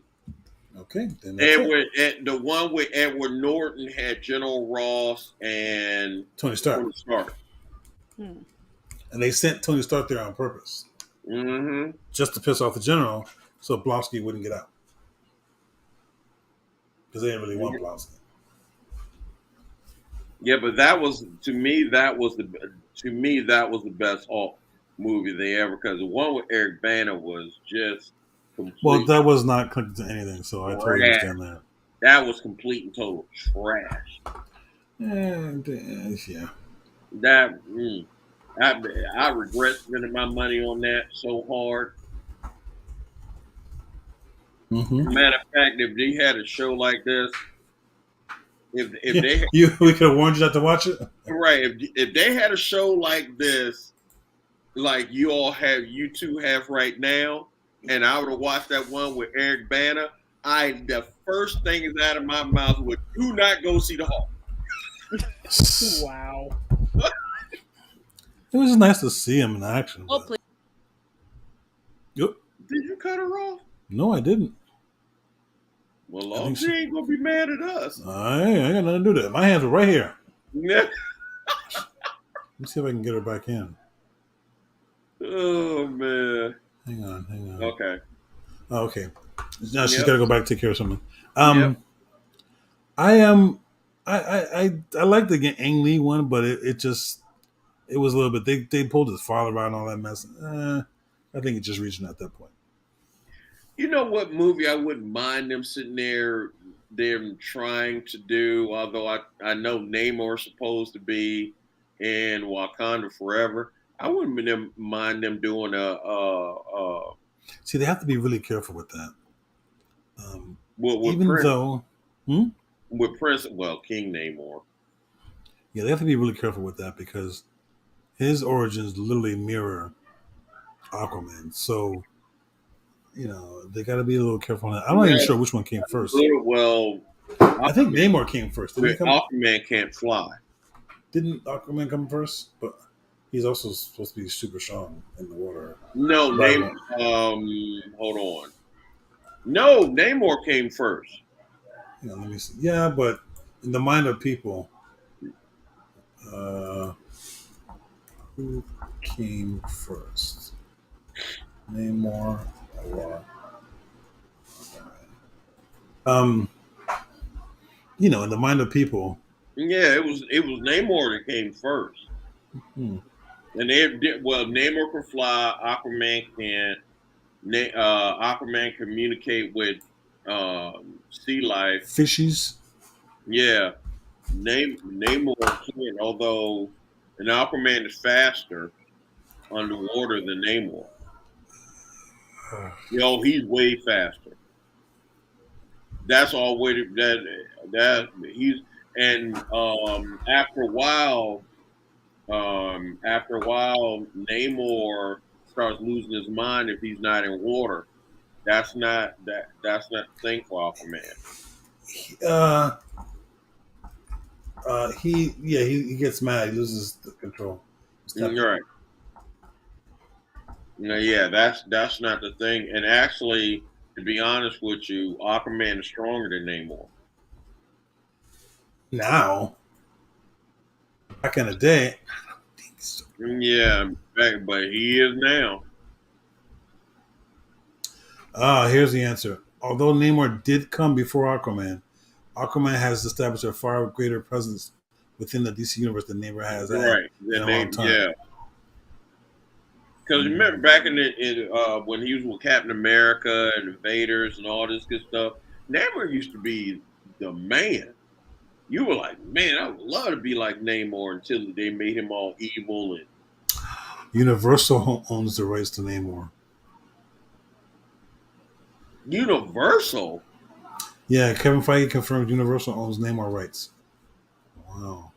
Speaker 4: Okay, then that's it.
Speaker 1: The one with Edward Norton had General Ross and
Speaker 4: Tony Stark.
Speaker 2: Hmm.
Speaker 4: And they sent Tony Stark there on purpose.
Speaker 1: Mm-hmm.
Speaker 4: Just to piss off the general so Blonsky wouldn't get out. Because they didn't really want Blonsky.
Speaker 1: Yeah, but that was to me that was the best Hulk movie they ever, because the one with Eric Bana was just complete.
Speaker 4: Well, that was not connected to anything, so I totally understand that.
Speaker 1: That was complete and total trash.
Speaker 4: Yeah.
Speaker 1: That I regret spending my money on that so hard.
Speaker 4: Mm-hmm.
Speaker 1: Matter of fact, if they had a show like this, if they
Speaker 4: we could have warned you not to watch it.
Speaker 1: Right, if they had a show like this, like you two have right now, and I would have watched that one with Eric Bana, the first thing is out of my mouth would, do not go see the Hulk.
Speaker 2: Wow.
Speaker 4: It was nice to see him in action.
Speaker 2: Oh, please.
Speaker 4: Yep.
Speaker 1: Did you cut her off?
Speaker 4: No, I didn't.
Speaker 1: Well, she ain't gonna be mad at us.
Speaker 4: I ain't got nothing to do with that. My hands were right here.
Speaker 1: Yeah.
Speaker 4: Let me see if I can get her back in.
Speaker 1: Oh man.
Speaker 4: Hang on.
Speaker 1: Okay.
Speaker 4: Oh, okay. Now she's got to go back and take care of something.
Speaker 1: Yep.
Speaker 4: I like the Ang Lee one, but it was a little bit. They pulled his father out and all that mess. I think it's just reaching at that point.
Speaker 1: You know what movie I wouldn't mind them sitting there, them trying to do, although I know Namor's supposed to be in Wakanda Forever. I wouldn't mind them doing
Speaker 4: See, they have to be really careful with that.
Speaker 1: with
Speaker 4: even
Speaker 1: Prince,
Speaker 4: though,
Speaker 1: with Prince, King Namor.
Speaker 4: Yeah, they have to be really careful with that because his origins literally mirror Aquaman. So, they got to be a little careful on that. I'm not even sure which one came first.
Speaker 1: Well,
Speaker 4: I think Namor came first.
Speaker 1: Aquaman can't fly.
Speaker 4: Didn't Aquaman come first? But he's also supposed to be super strong in the water.
Speaker 1: No, Namor. Hold on. No, Namor came first.
Speaker 4: Let me see. Yeah, but in the mind of people, who came first? Namor or in the mind of people.
Speaker 1: Yeah, it was Namor that came first.
Speaker 4: Hmm.
Speaker 1: And Namor can fly, Aquaman can. Aquaman communicate with sea life.
Speaker 4: Fishies.
Speaker 1: Yeah. Namor can, although an Aquaman is faster underwater than Namor. He's way faster. That's all way that he's, and after a while, Namor starts losing his mind if he's not in water. That's not the thing for Aquaman.
Speaker 4: He gets mad. He loses the control.
Speaker 1: Right. Yeah, that's not the thing. And actually, to be honest with you, Aquaman is stronger than Namor.
Speaker 4: Now, back in the day, I don't think so.
Speaker 1: Yeah, but he is now.
Speaker 4: Here's the answer. Although Namor did come before Aquaman, Aquaman has established a far greater presence within the DC universe than Namor has
Speaker 1: right.
Speaker 4: in a long time.
Speaker 1: Yeah. Because remember back when he was with Captain America and Invaders and all this good stuff, Namor used to be the man. You were like, man, I would love to be like Namor until they made him all evil. And
Speaker 4: Universal owns the rights to Namor.
Speaker 1: Universal?
Speaker 4: Yeah, Kevin Feige confirmed Universal owns Namor rights. Wow.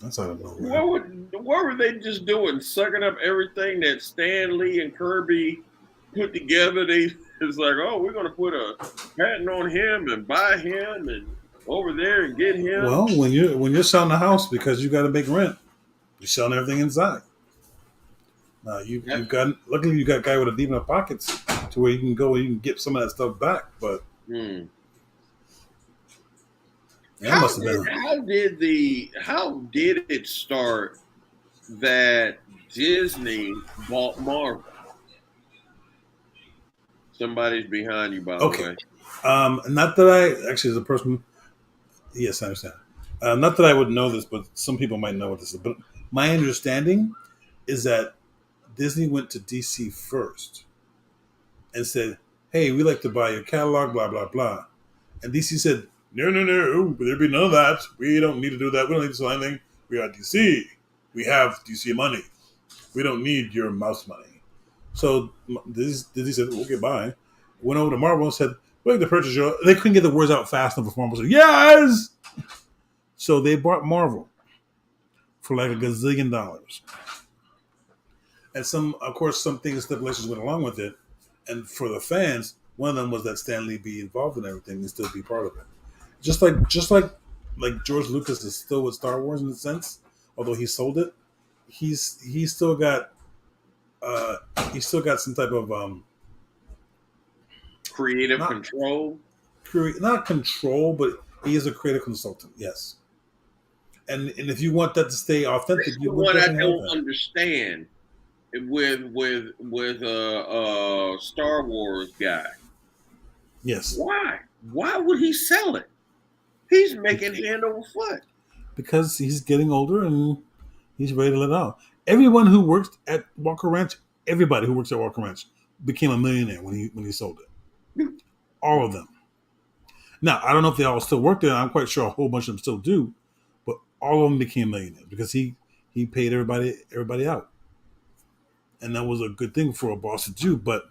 Speaker 4: That's out of nowhere.
Speaker 1: What were they just doing? Sucking up everything that Stan Lee and Kirby put together. It's like, oh, we're gonna put a patent on him and buy him and over there and get him.
Speaker 4: Well, when you're selling a house because you got to make rent, you're selling everything inside. You've got luckily you got a guy with a deep enough pockets to where you can go and you can get some of that stuff back. But that must have been.
Speaker 1: How did it start that Disney bought Marvel? Somebody's behind you, by the way.
Speaker 4: Not that I actually, as a person, yes, I understand. Not that I would know this, but some people might know what this is. But my understanding is that Disney went to DC first and said, "Hey, we like to buy your catalog, blah blah blah," and DC said, "No, there'd be none of that. We don't need to do that. We don't need to sell anything. We are DC. We have DC money. We don't need your mouse money." So Disney said, "Okay, bye." Went over to Marvel and said, "We'd like to purchase your." They couldn't get the words out fast enough for Marvel. Said, "Yes." So they bought Marvel for like $1 gazillion. And some things, stipulations went along with it. And for the fans, one of them was that Stan Lee be involved in everything and still be part of it. Just like George Lucas is still with Star Wars in a sense, although he sold it, he's still got some type of
Speaker 1: creative control.
Speaker 4: Not control, but he is a creative consultant. Yes. And if you want that to stay authentic, you would
Speaker 1: what I don't understand with Star Wars guy.
Speaker 4: Yes.
Speaker 1: Why? Why would he sell it? He's making hand over foot.
Speaker 4: Because he's getting older and he's ready to let out. Everyone who works at Walker Ranch, everybody who works at Walker Ranch became a millionaire when he sold it. All of them. Now, I don't know if they all still work there. I'm quite sure a whole bunch of them still do. But all of them became millionaires because he paid everybody out. And that was a good thing for a boss to do. But,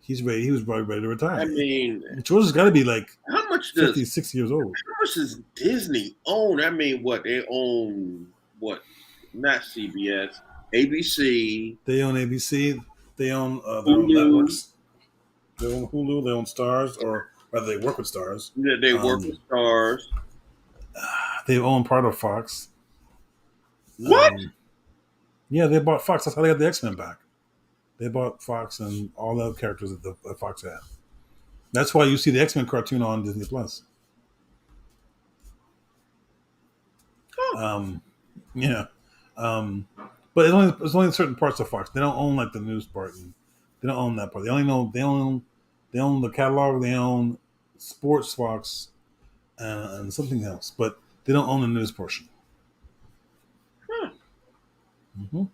Speaker 4: he's ready. He was probably ready to retire.
Speaker 1: I mean,
Speaker 4: George has got to be like
Speaker 1: how much
Speaker 4: 50, 60 years old.
Speaker 1: How much does Disney own? I mean, they own what? Not CBS, ABC.
Speaker 4: They own ABC. They own their own networks. They own Hulu. They own Stars, or rather, they work with Stars.
Speaker 1: Yeah, they work with Stars.
Speaker 4: They own part of Fox.
Speaker 1: What?
Speaker 4: Yeah, they bought Fox. That's how they got the X-Men back. They bought Fox and all the characters that Fox had. That's why you see the X-Men cartoon on Disney Plus.
Speaker 1: Oh.
Speaker 4: But it's only certain parts of Fox. They don't own like the news part. And they don't own that part. They own the catalog. They own Sports Fox and something else, but they don't own the news portion. Mm-hmm.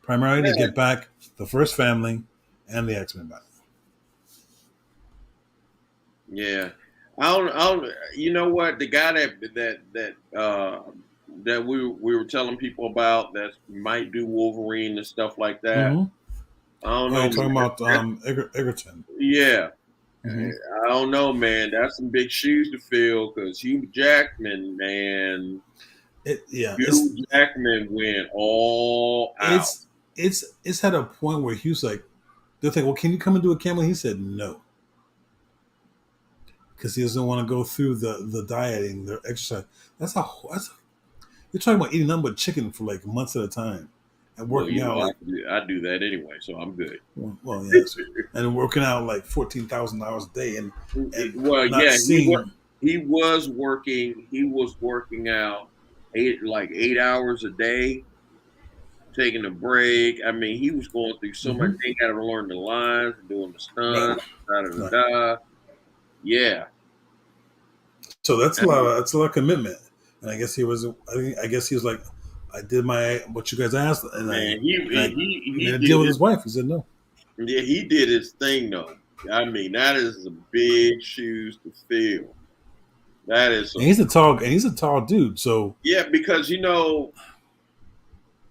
Speaker 4: Primarily to get back the first family and the X-Men back.
Speaker 1: Yeah, I don't. You know what? The guy that we were telling people about that might do Wolverine and stuff like that.
Speaker 4: Mm-hmm.
Speaker 1: I don't know.
Speaker 4: You're talking about Egerton.
Speaker 1: Yeah.
Speaker 4: Mm-hmm.
Speaker 1: I don't know, man. That's some big shoes to fill because Hugh Jackman, man. Hugh Jackman went all out.
Speaker 4: It's at a point where Hugh's like, they're like, well, can you come and do a cameo? He said no. Because he doesn't want to go through the dieting, the exercise. You're talking about eating nothing but chicken for like months at a time. And working out.
Speaker 1: I do that anyway, so I'm good.
Speaker 4: Well, yes. And working out like 14,000 hours a day.
Speaker 1: He was working out 8 hours a day, taking a break. I mean, he was going through so much. He got to learn the lines, doing the stunts, Yeah.
Speaker 4: So that's a lot of commitment. And I guess he was like, I did what you guys asked, and he made a deal with his wife. He said no.
Speaker 1: Yeah, he did his thing though. I mean, that is some big shoes to fill. That is.
Speaker 4: And he's a tall dude. So
Speaker 1: yeah, because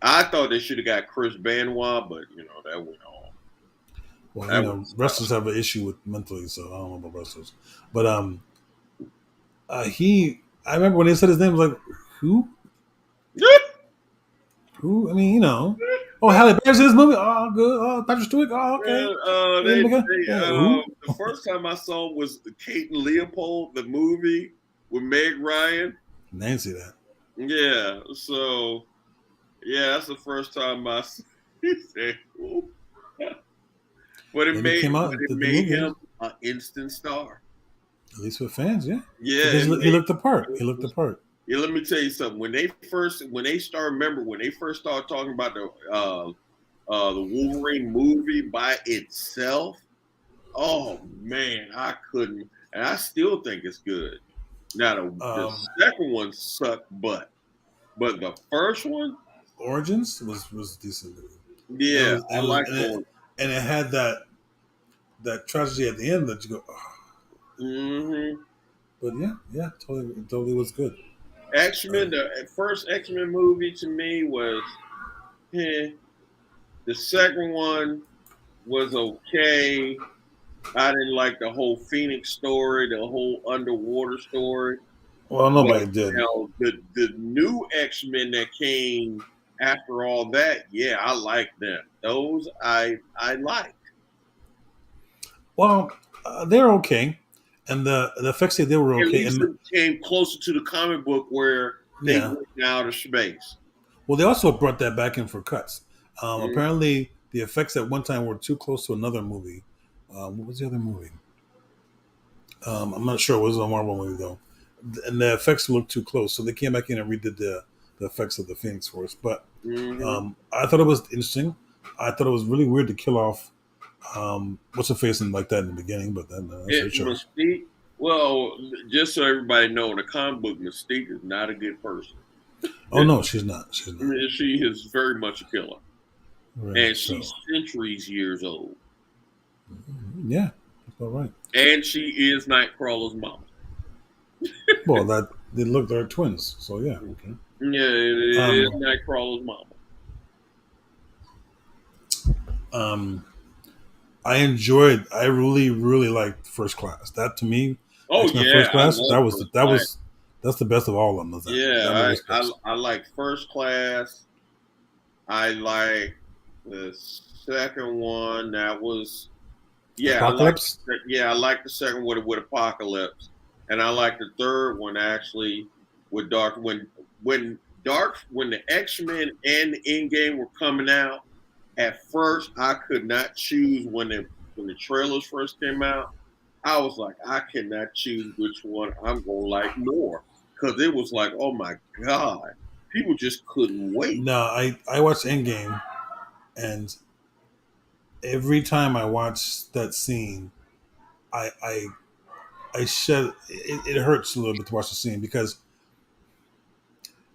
Speaker 1: I thought they should have got Chris Benoit, but that went on.
Speaker 4: Well, wrestlers have an issue with mentally, so I don't know about wrestlers. But I remember when they said his name, I was like, who? Who? I mean, oh, Halle Berry's in this movie. Oh, good. Oh, Patrick Stewart. Oh, okay.
Speaker 1: The first time I saw was Kate and Leopold, the movie with Meg Ryan.
Speaker 4: I didn't see that.
Speaker 1: Yeah, so that's the first time I said, "Ooh." But it made him an instant star.
Speaker 4: At least with fans, yeah.
Speaker 1: Yeah,
Speaker 4: he looked the part. He looked the part.
Speaker 1: Yeah, let me tell you something. When they first started talking about the Wolverine movie by itself, oh man, I couldn't, and I still think it's good. Now the second one sucked butt, but the first one,
Speaker 4: Origins, was decent.
Speaker 1: Yeah, I like
Speaker 4: it, and it had that tragedy at the end that you go, oh.
Speaker 1: Mm-hmm.
Speaker 4: But yeah, totally was good.
Speaker 1: X-Men, the first X-Men movie to me was, the second one was okay. I didn't like the whole Phoenix story, the whole underwater story.
Speaker 4: Well, nobody did.
Speaker 1: The new X-Men that came after all that, yeah, I like them. Those I liked.
Speaker 4: Well, they're okay. And the effects they were okay.
Speaker 1: At least it came closer to the comic book where they went out of space.
Speaker 4: Well, they also brought that back in for cuts. Apparently, the effects at one time were too close to another movie. What was the other movie? I'm not sure. It was a Marvel movie, though. And the effects looked too close. So they came back in and redid the effects of the Phoenix Force. But I thought it was interesting. I thought it was really weird to kill off what's her face and like that in the beginning, but then
Speaker 1: Mystique. Well, just so everybody know, in the comic book, Mystique is not a good person.
Speaker 4: Oh no, she's not.
Speaker 1: She is very much a killer, right, and she's centuries years old.
Speaker 4: Yeah, that's all right.
Speaker 1: And she is Nightcrawler's mama.
Speaker 4: Well, they look like twins, so yeah. Okay.
Speaker 1: Yeah, it is Nightcrawler's mama.
Speaker 4: I really, really liked First Class. That to me, First Class, that's the best of all of them.
Speaker 1: I like First Class. I like the second one. That was
Speaker 4: Apocalypse.
Speaker 1: I like the second one with Apocalypse, and I like the third one actually with Dark. When the X-Men and Endgame were coming out. At first, I could not choose when the trailers first came out. I was like, I cannot choose which one I'm gonna like more because it was like, oh my god, people just couldn't wait.
Speaker 4: No, I watched Endgame, and every time I watch that scene, I shed. It hurts a little bit to watch the scene because,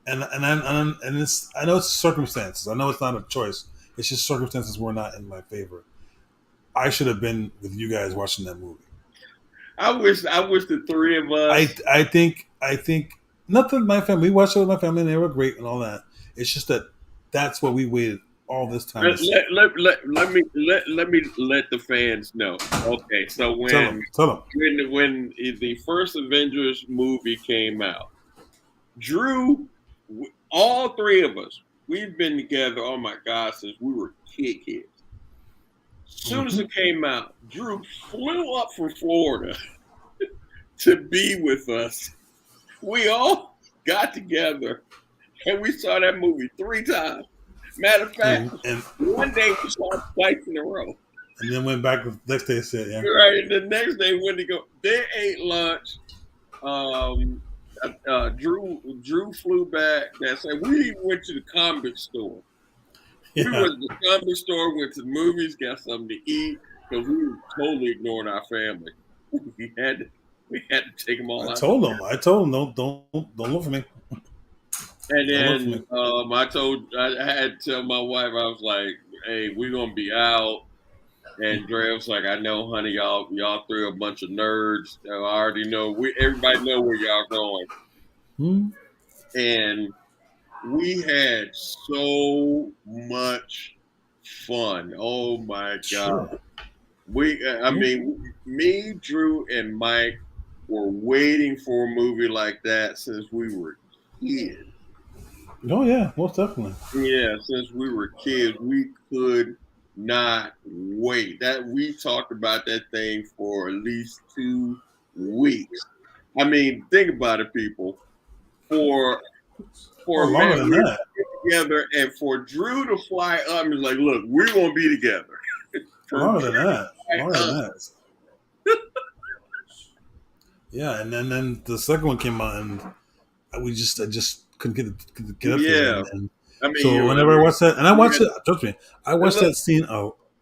Speaker 4: and it's, I know it's circumstances. I know it's not a choice. It's just circumstances were not in my favor. I should have been with you guys watching that movie.
Speaker 1: I wish the three of us.
Speaker 4: I think nothing. My family, we watched it with my family, and they were great and all that. It's just that's what we waited all this time.
Speaker 1: Let me let the fans know. Okay, so when the first Avengers movie came out, Drew, all three of us. We've been together, oh my God, since we were kids. As soon as it came out, Drew flew up from Florida to be with us. We all got together and we saw that movie 3 times. Matter of fact, one day we saw it twice in a row.
Speaker 4: And then went back the next day and said, yeah.
Speaker 1: Right, the next day went to go. They ate lunch. Drew flew back. We went to the comic store. Yeah. We went to the comic store, went to the movies, got something to eat because we were totally ignoring our family. We had to take them all out.
Speaker 4: I told them, don't look for me.
Speaker 1: And then I had to tell my wife, I was like, "Hey, we're gonna be out." And Dre was like, "I know, honey, y'all three are a bunch of nerds. I already know. Everybody know where y'all going." And we had so much fun. Oh my God. I mean, me, Drew, and Mike were waiting for a movie like that since we were kids.
Speaker 4: Oh yeah, most definitely.
Speaker 1: Yeah, since we were kids, we could not wait. That we talked about that thing for at least 2 weeks. I mean, think about it, people. For
Speaker 4: longer than
Speaker 1: we
Speaker 4: that.
Speaker 1: get together, and for Drew to fly up and like, look, we're gonna be together.
Speaker 4: Longer than that. Yeah, and then the second one came out, and I just couldn't get up there. And
Speaker 1: I mean,
Speaker 4: so whenever I watched that, and I watched it, trust me, I watched that scene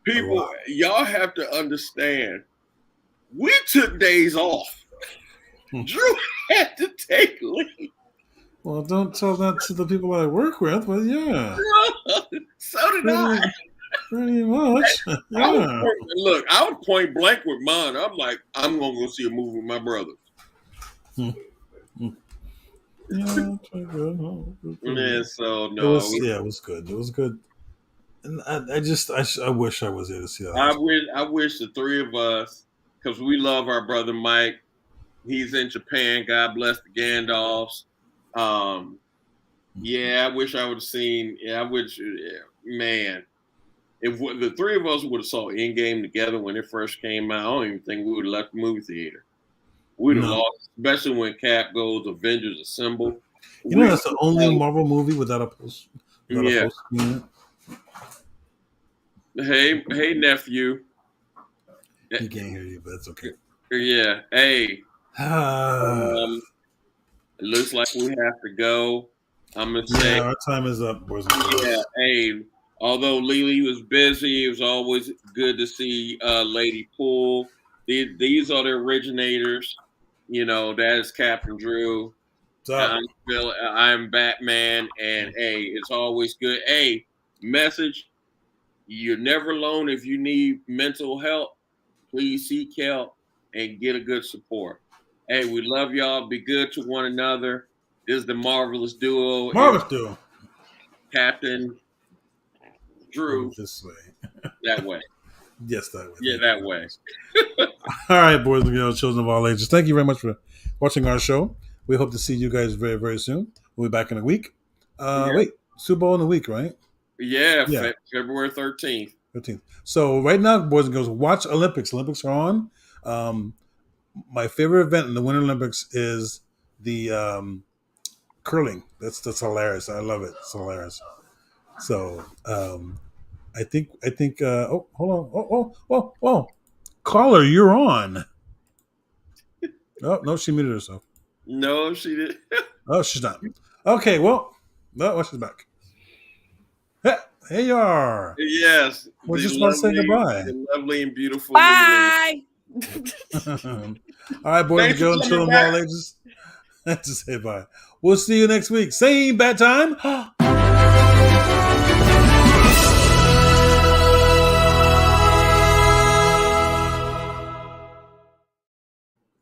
Speaker 1: people, y'all have to understand. We took days off. Drew had to take leave.
Speaker 4: Well, don't tell that to the people I work with, but yeah.
Speaker 1: So did I.
Speaker 4: Pretty much. Yeah.
Speaker 1: I was point blank with mine. I'm like, I'm going to go see a movie with my brothers.
Speaker 4: Yeah,
Speaker 1: Yeah, so no.
Speaker 4: It was good. It was good. And I wish I was there to see that.
Speaker 1: I wish the three of us, because we love our brother Mike. He's in Japan. God bless the Gandalfs. Yeah, I wish I would have seen. Yeah, I wish. Yeah, man, if the three of us would have saw Endgame together when it first came out, I don't even think we would have left the movie theater. We'd have lost, especially when Cap goes Avengers Assemble.
Speaker 4: You know, that's the only Marvel movie without a post.
Speaker 1: Yeah. Hey, nephew.
Speaker 4: He can't hear you, but it's okay.
Speaker 1: Yeah. Hey. It looks like we have to go. I'm gonna say
Speaker 4: our time is up, boys and girls.
Speaker 1: Yeah. Hey. Although Lily was busy, it was always good to see Lady Poole. These are the originators. You know, that is Captain Drew. I'm Batman, and hey, it's always good. Hey, message: you're never alone. If you need mental help, please seek help and get a good support. Hey, we love y'all. Be good to one another. This is the Marvelous Duo. Captain Drew.
Speaker 4: This way.
Speaker 1: That way.
Speaker 4: Yes, that way.
Speaker 1: Yeah, that way.
Speaker 4: All right, boys and girls, children of all ages. Thank you very much for watching our show. We hope to see you guys very, very soon. We'll be back in a week. Wait, Super Bowl in a week, right?
Speaker 1: Yeah. February 13th.
Speaker 4: So right now, boys and girls, watch Olympics. Olympics are on. My favorite event in the Winter Olympics is the curling. That's hilarious. I love it. It's hilarious. So I think. Oh, hold on. Oh, caller, you're on. Oh no, she muted herself.
Speaker 1: No, she didn't.
Speaker 4: Oh, she's not. Okay, well, she's back. Hey, you are.
Speaker 1: Yes.
Speaker 4: We just want to say goodbye.
Speaker 1: The lovely and beautiful.
Speaker 2: Bye.
Speaker 4: All right, boys and girls, children of all ages. Just say bye. We'll see you next week. Same bad time.